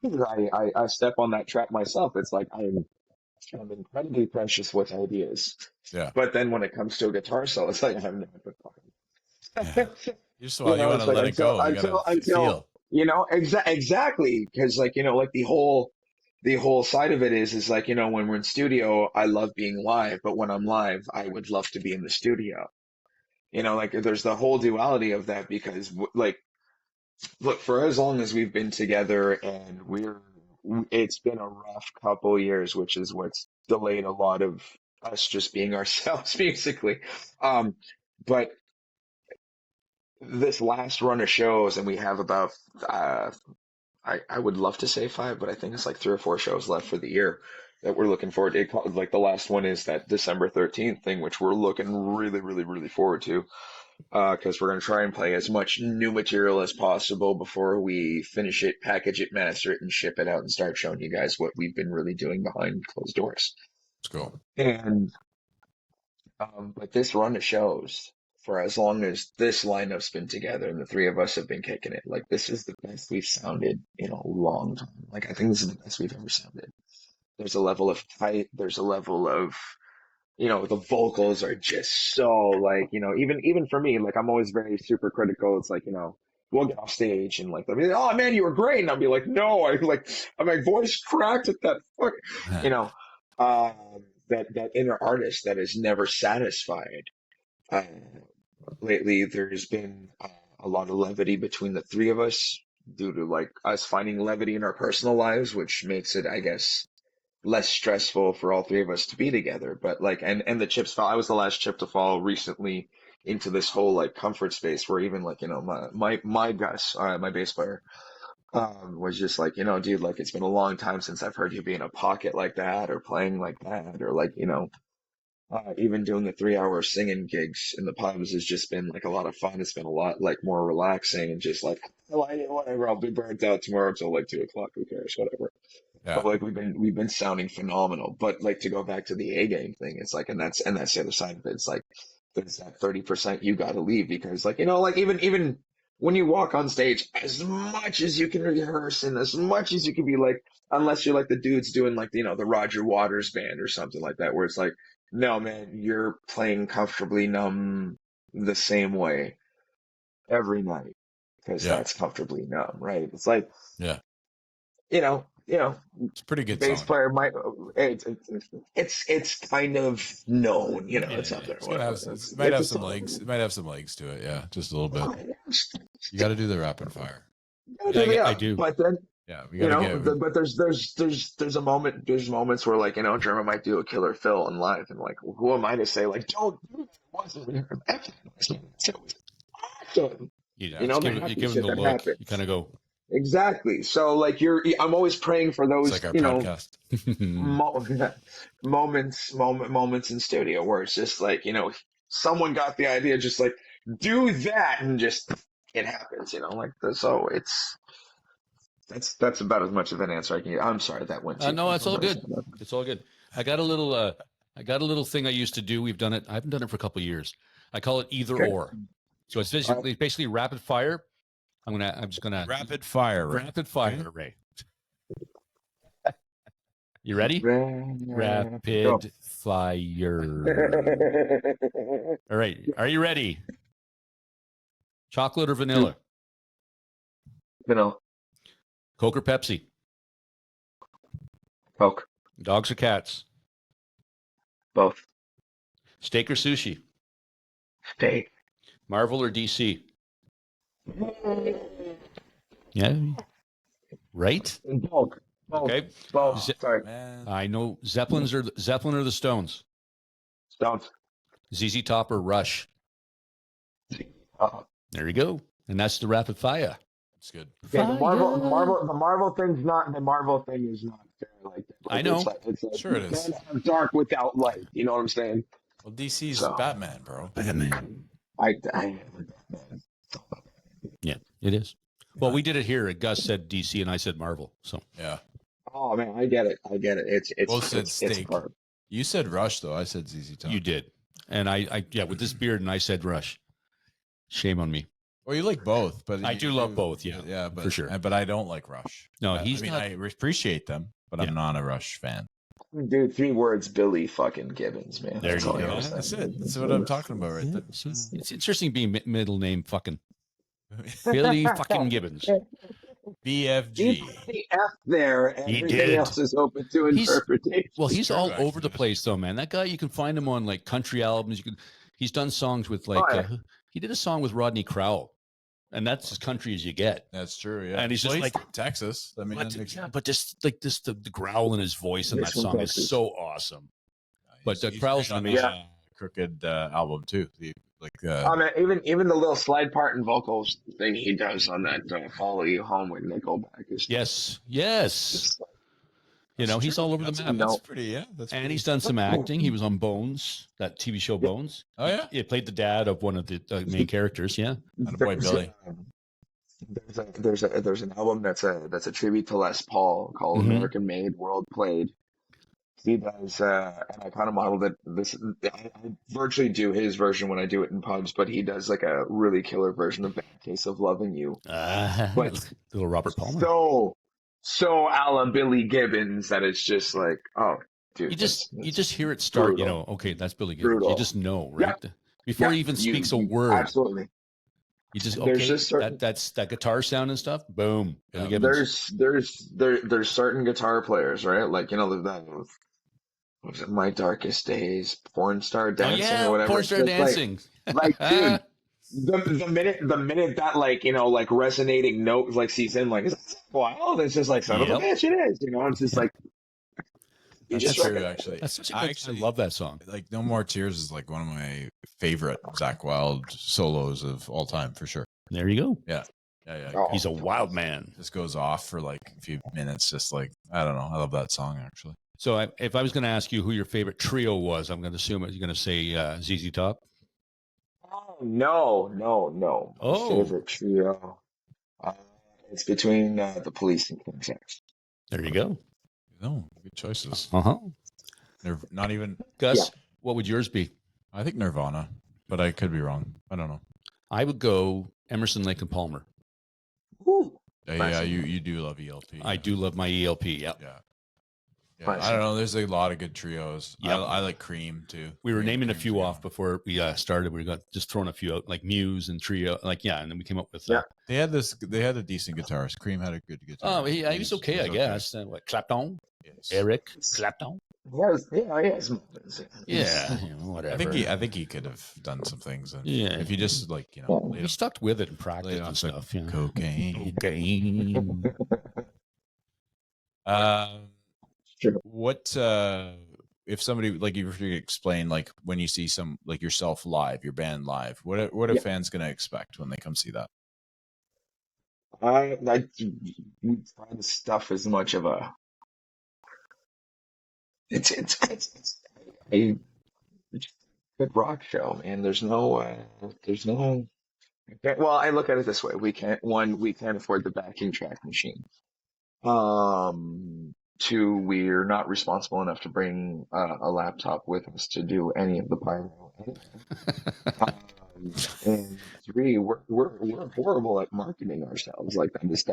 I step on that trap myself. It's like I'm incredibly precious with ideas, Yeah. but then when it comes to a guitar solo, it's like I'm never Yeah. fucking. You just want to It's like let it go. You gotta until feel. exactly, because like, like the whole side of it is like, when we're in studio, I love being live, but when I'm live, I would love to be in the studio. Like, there's the whole duality of that, because like, look, for as long as we've been together, and it's been a rough couple years, which is what's delayed a lot of us just being ourselves, basically. But this last run of shows, and we have about, I would love to say 5, but I think it's like 3 or 4 shows left for the year that we're looking forward to. Like, the last one is that December 13th thing, which we're looking really, really, really forward to, because we're going to try and play as much new material as possible before we finish it, package it, master it, and ship it out, and start showing you guys what we've been really doing behind closed doors. Let's go. And but this run of shows, for as long as this lineup's been together and the 3 of us have been kicking it, like, this is the best we've sounded in a long time. Like, I think this is the best we've ever sounded. There's a level of height, there's a level of, the vocals are just so, like, even for me, like, I'm always very super critical. It's like, we'll get off stage and like, they'll be like, oh man, you were great. And I'll be like, no, my voice cracked at that fuck, you know, that inner artist that is never satisfied. Uh, Lately, there's been a lot of levity between the 3 of us, due to like us finding levity in our personal lives, which makes it, I guess, less stressful for all 3 of us to be together. But like, and the chips fall. I was the last chip to fall recently into this whole like comfort space, where even like, my Gus, my bass player, was just like, dude, like, it's been a long time since I've heard you be in a pocket like that, or playing like that, or like, even doing the 3-hour singing gigs in the pubs has just been like a lot of fun. It's been a lot like more relaxing, and just like, whatever, I'll be burnt out tomorrow until like 2 o'clock. Who cares? Whatever. Yeah. But like, we've been sounding phenomenal. But like, to go back to the A game thing, it's like, and that's the other side of it. It's like, there's that 30% you got to leave, because like, like, even when you walk on stage, as much as you can rehearse and as much as you can be like, unless you're like the dudes doing like, the Roger Waters band or something like that, where it's like, no man, you're playing comfortably numb the same way every night, because Yeah. that's comfortably numb, right? It's like, Yeah. It's a pretty good bass song. player might. It's kind of known. It's out there. It's gonna have Whatever. it might have a some song. legs. It might have some legs to it. Yeah, just a little bit. You got to do the rapid fire. Yeah, I do. But then Yeah, we got to get. but there's a moment. There's moments where like German might do a killer fill in live, and like who am I to say like don't do that? It wasn't it was awesome. You That give shit them the that look. happens. You kind of go, Exactly. So like I'm always praying for those It's like our podcast. moments in studio where it's just like someone got the idea, just like do that, and just it happens. So that's about as much of an answer I can get. I'm sorry that went too. no, it's all good. It's all good. I got a little thing I used to do. We've done it. I haven't done it for a couple of years. I call it either Okay. or. So it's basically rapid fire. I'm just gonna Rapid fire. Ray. rapid fire, Ray. You ready? Rapid fire. All right. Are you ready? Chocolate or vanilla? Vanilla. Coke or Pepsi? Coke. Dogs or cats? Both. Steak or sushi? Steak. Marvel or DC? Yeah. Right? Both. Okay. Both. Ze- Sorry. Man. I know Zeppelin or the Stones? Stones. ZZ Top or Rush? Uh, There you go. And that's the rapid fire. It's good. yeah, the Marvel thing's not. The Marvel thing is not fair like that. I know. It's like Sure it you is. can't have dark without light. You know what I'm saying? Well, DC's So- Batman, bro. Batman. I Yeah, it is. Well, we did it here. Gus said DC and I said Marvel. So Yeah. Oh man, I get it. It's Both said it's steak. hard. You said Rush though. I said ZZ Top. you did. And I with this beard and I said Rush. Shame on me. Well, you like both, but I you do love both, yeah, yeah, but for sure. But I don't like Rush. No, I he's mean, not. I appreciate them, but Yeah. I'm not a Rush fan. Dude, 3 words, Billy fucking Gibbons, man. There That's you all I go. gotta Yeah, say. that's it. That's what I'm talking about right there. It's interesting being middle name fucking Billy fucking Gibbons. BFG. He put the F there, and He everything did. else is open to He's- interpretation. Well, he's true, all actually. over the place, though, man. That guy, you can find him on like country albums. He's done songs with like Oh, yeah. he did a song with Rodney Crowell, and that's as country as you get. That's true. Yeah. And he's just like- from Texas. I mean, But, that makes yeah, but just like this, the growl in his voice in that He's from song is Texas. so awesome. But he's Crowell's great on amazing. the Crooked album too. Even the little slide part and vocals thing he does on that "Follow You Home" with Nickelback is Yes. just He's all over the map. No. That's pretty. Yeah. That's And pretty- he's done some acting. He was on Bones, that TV show Bones. Oh yeah. He played the dad of one of the main characters. Yeah. Attaboy, Billy. There's an album that's a tribute to Les Paul called Mhm. American Made, World Played. He does, and I kind of modeled it. I virtually do his version when I do it in pubs, but he does like a really killer version of Bad Case of Loving You. But- Little Robert Palmer. So a la Billy Gibbons that it's just like, oh, dude. you just that's hear it start. brutal. Okay, that's Billy Gibbons. You Brutal. just know, right? Before he even speaks a word, Absolutely. you just There's okay. just certain- That's that guitar sound and stuff. Boom. Billy Yeah. Gibbons. There's certain guitar players, right? Like that was it My Darkest Days, Porn Star Dancing or whatever. Porn It's Star just Dancing. Like, dude, the minute that like resonating note like sees in, like, is that wild? It's just like, son of a Yep. bitch, it is. It's just like you That's just true. recognize Actually, That's such a I good. actually I love that song. like No More Tears is like one of my favorite Zach Wild solos of all time for sure. There you go. Yeah. Oh. He's a wild man. Just goes off for like a few minutes. Just like I don't know. I love that song actually. So if I was going to ask you who your favorite trio was, I'm going to assume you're going to say ZZ Top. Oh, no. My Oh. favorite trio. It's between the Police and King Sex. There you go. No, good choices. Uh-huh. They're not even. Gus, what would yours be? I think Nirvana, but I could be wrong. I don't know. I would go Emerson, Lake and Palmer. Ooh. Yeah, Nice. yeah, you do love ELP. I do love my ELP. Yeah. Yeah. Yeah, I don't know. There's a lot of good trios. Yep. I like Cream too. We were naming a Cream few trio. off before we started. We got just throwing a few out, like Muse and Trio. Like, and then we came up with. They had a decent guitarist. Cream had a good guitar. Oh, he was okay, I guess. What, Clapton? Yes. Eric Clapton? Yes, yeah, he has moments. Yeah, whatever. I think he could have done some things. And Yeah. if he just laid he on- stuck with it and laid practiced on and some stuff. Yeah. cocaine. Cocaine. True. What if somebody like you were to explain like when you see some like yourself live, your band live, what are fans gonna expect when they come see that? We try to stuff as much of a it's a good rock show, man. There's no well, I look at it this way. We can't afford the backing track machine. Two, we're not responsible enough to bring a laptop with us to do any of the pyro. And three, we're horrible at marketing ourselves. Like that is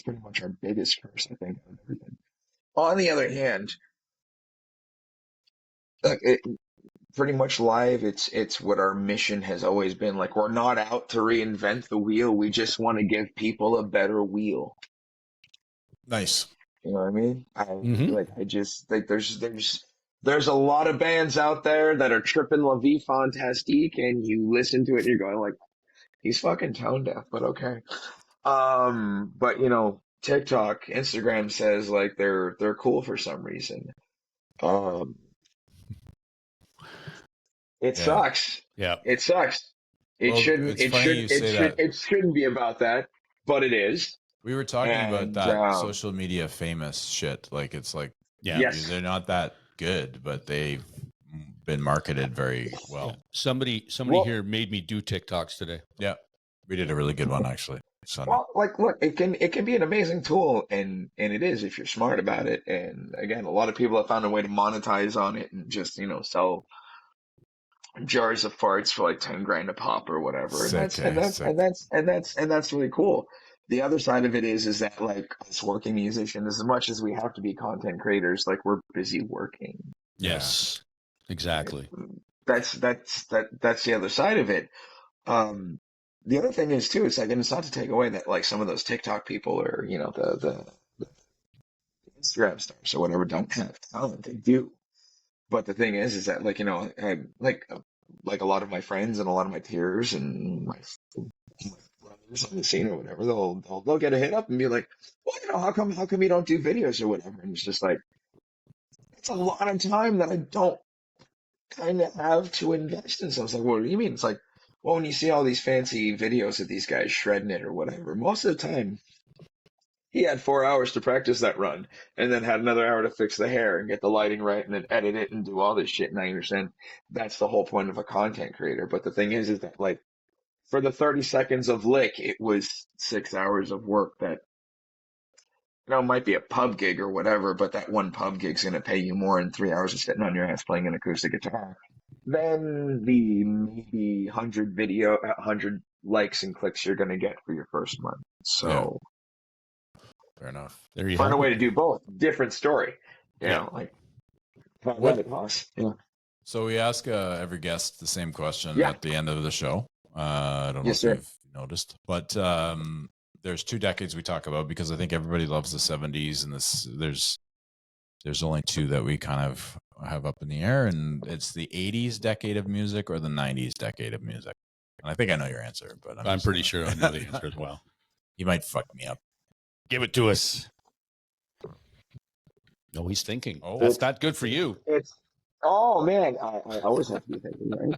pretty much our biggest curse, I think, of everything. On the other hand, like pretty much live, it's what our mission has always been. Like we're not out to reinvent the wheel. We just want to give people a better wheel. Nice. You know what I mean? Mhm. I just think there's a lot of bands out there that are tripping La Vie Fantastique, and you listen to it and you're going like, he's fucking tone deaf, but okay. But TikTok, Instagram says like they're cool for some reason. It sucks. Yeah. It sucks. Well, It shouldn't be about that, but it is. We were talking about And, that social media famous shit. Like it's like Yes. they're not that good, but they've been marketed very well. Somebody here made me do TikToks today. Yeah. We did a really good one actually. Well, like, look, it can be an amazing tool, and it is if you're smart about it. And again, a lot of people have found a way to monetize on it and just sell jars of farts for like 10 grand a pop or whatever. And that's really cool. The other side of it is that like us working musicians, as much as we have to be content creators, like we're busy working. Yes, exactly. That's the other side of it. The other thing is too, it's like, and it's not to take away that like some of those TikTok people or the Instagram stars or whatever don't have talent. They do. But the thing is that like I like a lot of my friends and a lot of my peers and my brothers on the scene or whatever, they'll get a hit up and be like, well, how come you don't do videos or whatever? And it's just like, it's a lot of time that I don't kind of have to invest in. So I was like, what do you mean? It's like, well, when you see all these fancy videos of these guys shredding it or whatever, most of the time he had 4 hours to practice that run and then had another hour to fix the hair and get the lighting right and then edit it and do all this shit. And I understand that's the whole point of a content creator. But the thing is that like for the 30 seconds of lick, it was 6 hours of work that, might be a pub gig or whatever, but that one pub gig's going to pay you more than 3 hours of sitting on your ass playing an acoustic guitar than the maybe 100 likes and clicks you're going to get for your first month. So fair enough. There you find have a way it. to do both. Different story. Like what it costs. Yeah. So we ask every guest the same question Yeah. at the end of the show. I don't know Yes, if sir. you've noticed, but there's 2 decades we talk about because I think everybody loves the 70s, and there's only 2 that we kind of have up in the air, and it's the 80s decade of music or the 90s decade of music. And I think I know your answer, but I'm pretty sure I know the answer as well. You might fuck me up. Give it to us. No, he's thinking. Oh. That's not good for you. Oh man, I always have to be thinking, right?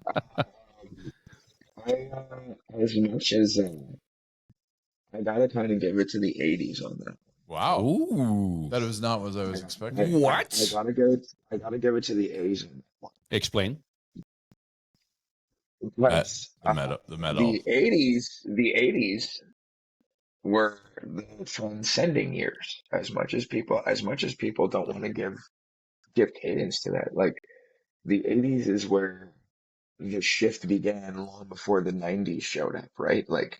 As much as I gotta kind of give it to the '80s on that. Wow. Ooh. That was not what I was expecting. What? I gotta give it to the '80s. Explain. But, The metal. the '80s were the transcending years. As much as people don't want to give cadence to that, like the '80s is where the shift began long before the '90s showed up, right? Like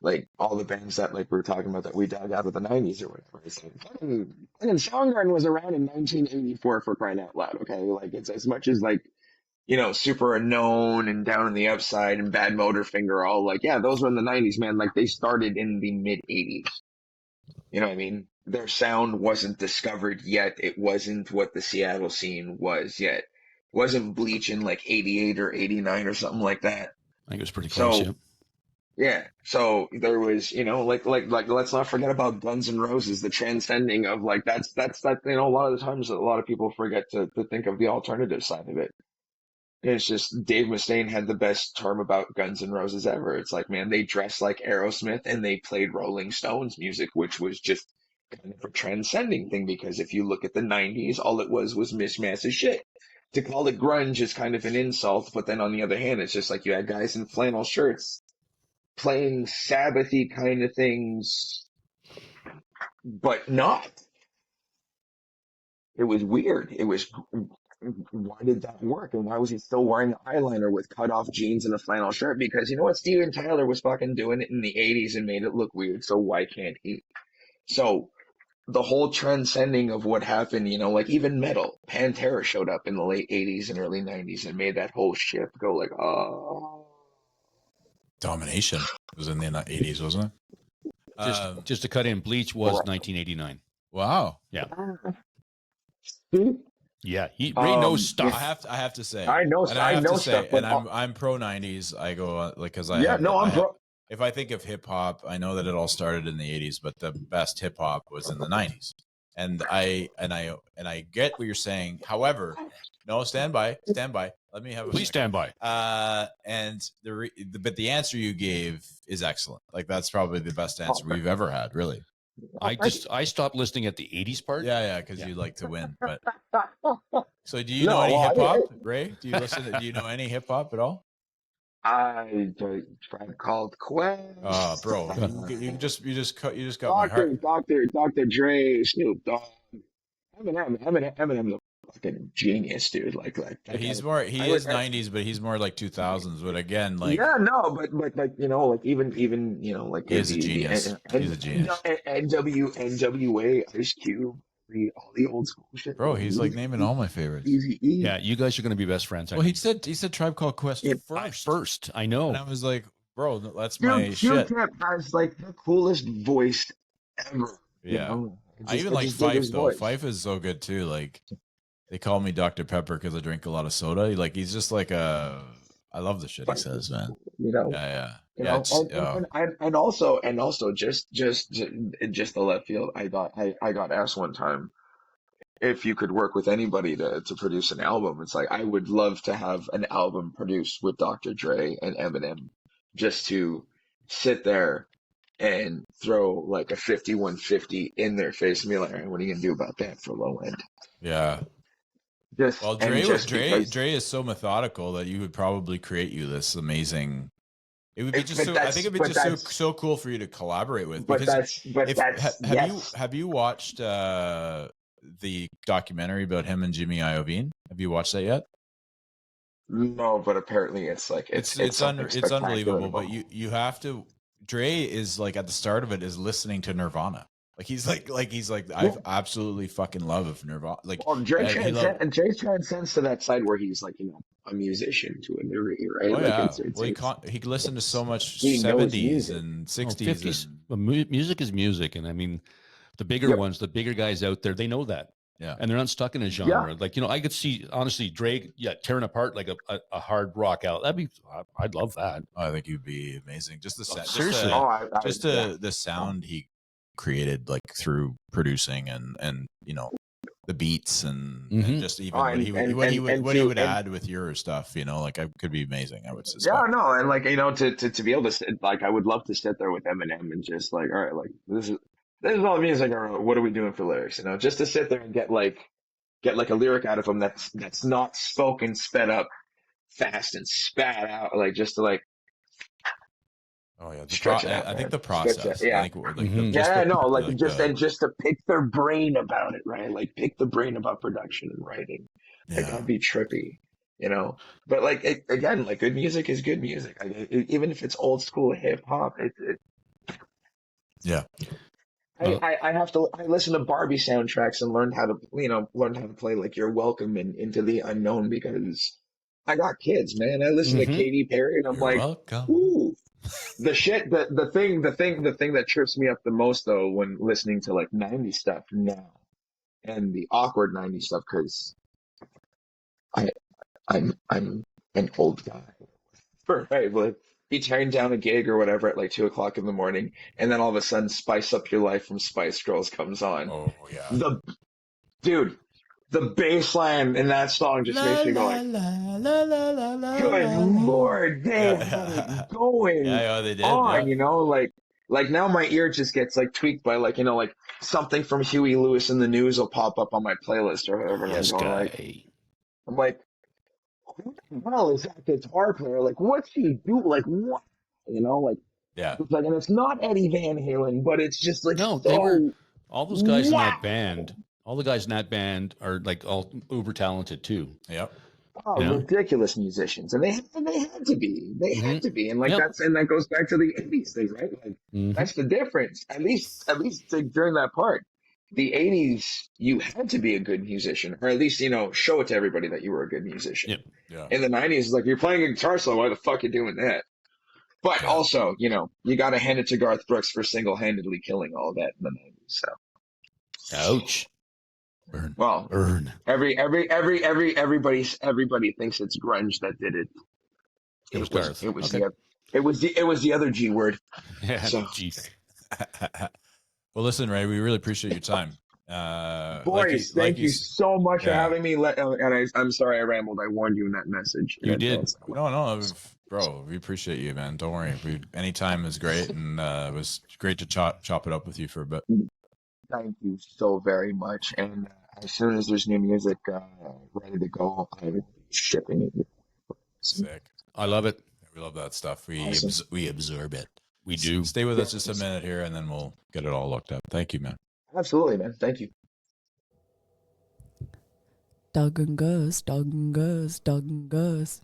like all the bands that like we were talking about that we dug out of the 90s or whatever. It's like, fucking Soundgarden was around in 1984 for crying out loud. Okay, like it's as much as like Super Unknown and Down in the Upside and Bad Motorfinger, all like, yeah, those were in the 90s, man. Like they started in the mid 80s. You know what I mean? Their sound wasn't discovered yet. It wasn't what the Seattle scene was yet. It wasn't Bleach in like 88 or 89 or something like that. I think it was pretty close. So, yeah. So there was, like let's not forget about Guns N' Roses, the transcending of like that's a lot of the times a lot of people forget to think of the alternative side of it. It's just Dave Mustaine had the best term about Guns N' Roses ever. It's like, man, they dressed like Aerosmith and they played Rolling Stones music, which was just kind of a transcending thing because if you look at the 90s, all it was mishmash of shit. To call it grunge is kind of an insult, but then on the other hand, it's just like you had guys in flannel shirts playing Sabbathy kind of things, but not. It was weird. It was, why did that work? And why was he still wearing eyeliner with cut off jeans and a flannel shirt? Because you know what? Steven Tyler was fucking doing it in the 80s and made it look weird. So why can't he? So the whole transcending of what happened, like even metal, Pantera showed up in the late 80s and early 90s and made that whole ship go like, oh. Domination was in the 80s, wasn't it? Just to cut in, Bleach was 1989. Wow. Yeah. Yeah, Ray knows stuff. I have to say, I know stuff, and I'm pro 90s. I go like because if I think of hip hop, I know that it all started in the 80s, but the best hip hop was in the 90s. And I get what you're saying. However, no, stand by. Let me have a Please stand by. And but the answer you gave is excellent. Like that's probably the best answer we've ever had, really. I stopped listening at the 80s part. Yeah, because you like to win. But so do you know any hip hop, Ray? Do you know any hip hop at all? I Tribe Called Quest. Oh, bro, you just got my heart. Dr. Dre, Snoop Dogg, Eminem, the fucking genius, dude. Like he is 90s, but he's more like 2000s. But again, like but like like even like he's a genius. He's a genius. NWA, Ice Cube. All the old school shit, bro. He's like naming all my favorites. Yeah, you guys are going to be best friends. Well, he said Tribe Called Quest first. I know, and I was like, bro, that's my shit. Q-Tip has like the coolest voice ever. Yeah, I even like Fife though. Fife is so good too. Like they call me Dr. Pepper because I drink a lot of soda. Like he's just like I love the shit he says, man. Yeah. And also just the left field. I got asked one time if you could work with anybody to produce an album. It's like I would love to have an album produced with Dr. Dre and Eminem, just to sit there and throw like a 5150 in their face and be like, all right, what are you gonna do about that for low end? Yeah. Dre is so methodical that you would probably create you this amazing. It would be just so. I think it'd be just so cool for you to collaborate with. Have you watched the documentary about him and Jimmy Iovine? Have you watched that yet? No, but apparently it's like it's unbelievable. But you have to. Dre is like at the start of it is listening to Nirvana. He's like I absolutely fucking love Nirvana. Like Dre transcends to that side where he's like a musician to a degree, right? Oh, yeah. He listened to so much 70s and 60s. Music is music, and I mean the bigger ones, the bigger guys out there, they know that. Yeah, and they're not stuck in a genre. Like I could see honestly Dre tearing apart like a hard rock out. I'd love that. I think you'd be amazing. Just the seriously, the sound he created like through producing and the beats and just even what he would add with your stuff, like I could be amazing. I would suspect. Yeah, no, and like to be able to sit, like I would love to sit there with Eminem and just like, all right, like this is all music, or what are we doing for lyrics? Just to sit there and get like a lyric out of him that's not spoken, sped up, fast and spat out, like just to like. Oh yeah, I think the process. Yeah, just to pick their brain about it, right? Like pick the brain about production and writing. Like that'd be trippy, But like again, like good music is good music. Even if it's old school hip hop, Yeah. I have to. I listen to Barbie soundtracks and learned how to, learn how to play like "You're Welcome" and "Into the Unknown" because I got kids, man. I listen to Katy Perry and I'm You're like, welcome. ooh, the thing that trips me up the most though when listening to like '90s stuff now and the awkward '90s stuff because I'm an old guy, right? But be tearing down a gig or whatever at like 2 o'clock in the morning, and then all of a sudden, "Spice Up Your Life" from Spice Girls comes on. Oh yeah. The dude, the bass line in that song just makes me go like, "Good Lord, they had it going Yeah, they did. on," Yeah. Like now my ear just gets like tweaked by like like something from Huey Lewis in the News will pop up on my playlist or whatever, and Yes, I'm going guy. like, I'm like, who the hell is that guitar player? Like, what's he do? Like, what? Like, Yeah. it's like, and it's not Eddie Van Halen, but it's just like No, so. they were all those guys in that wow. band. All the guys in that band are like all uber talented too. Yep. Oh, Yeah. ridiculous musicians, and they had to be. They had to be, and like Yep. that goes back to the '80s thing, right? Like that's the difference. At least like, during that part, the '80s, you had to be a good musician, or at least show it to everybody that you were a good musician. Yep. Yeah. In the '90s, it's like you're playing a guitar solo. Why the fuck you doing that? But also, you got to hand it to Garth Brooks for single-handedly killing all of that in the '90s. So, Ouch. Burn. well, Burn. everybody thinks it's grunge that did it. It was Garth. It was Okay. it was the other G word. Yeah. So- Jeez. Well, listen, Ray, we really appreciate your time. Boys, thank you so much for Yeah. having me. And I'm sorry I rambled. I warned you in that message. You did. No, bro, we appreciate you, man. Don't worry. Any time is great, and it was great to chop it up with you for a bit. Thank you so very much. And as soon as there's new music ready to go, I will be shipping it. Sick. I love it. We love that stuff. Awesome. We absorb it. We do. Stay with us just a minute here, and then we'll get it all looked up. Thank you, man. Absolutely, man. Thank you. Dawg and Gus, Dawg and Gus, Dawg and Gus.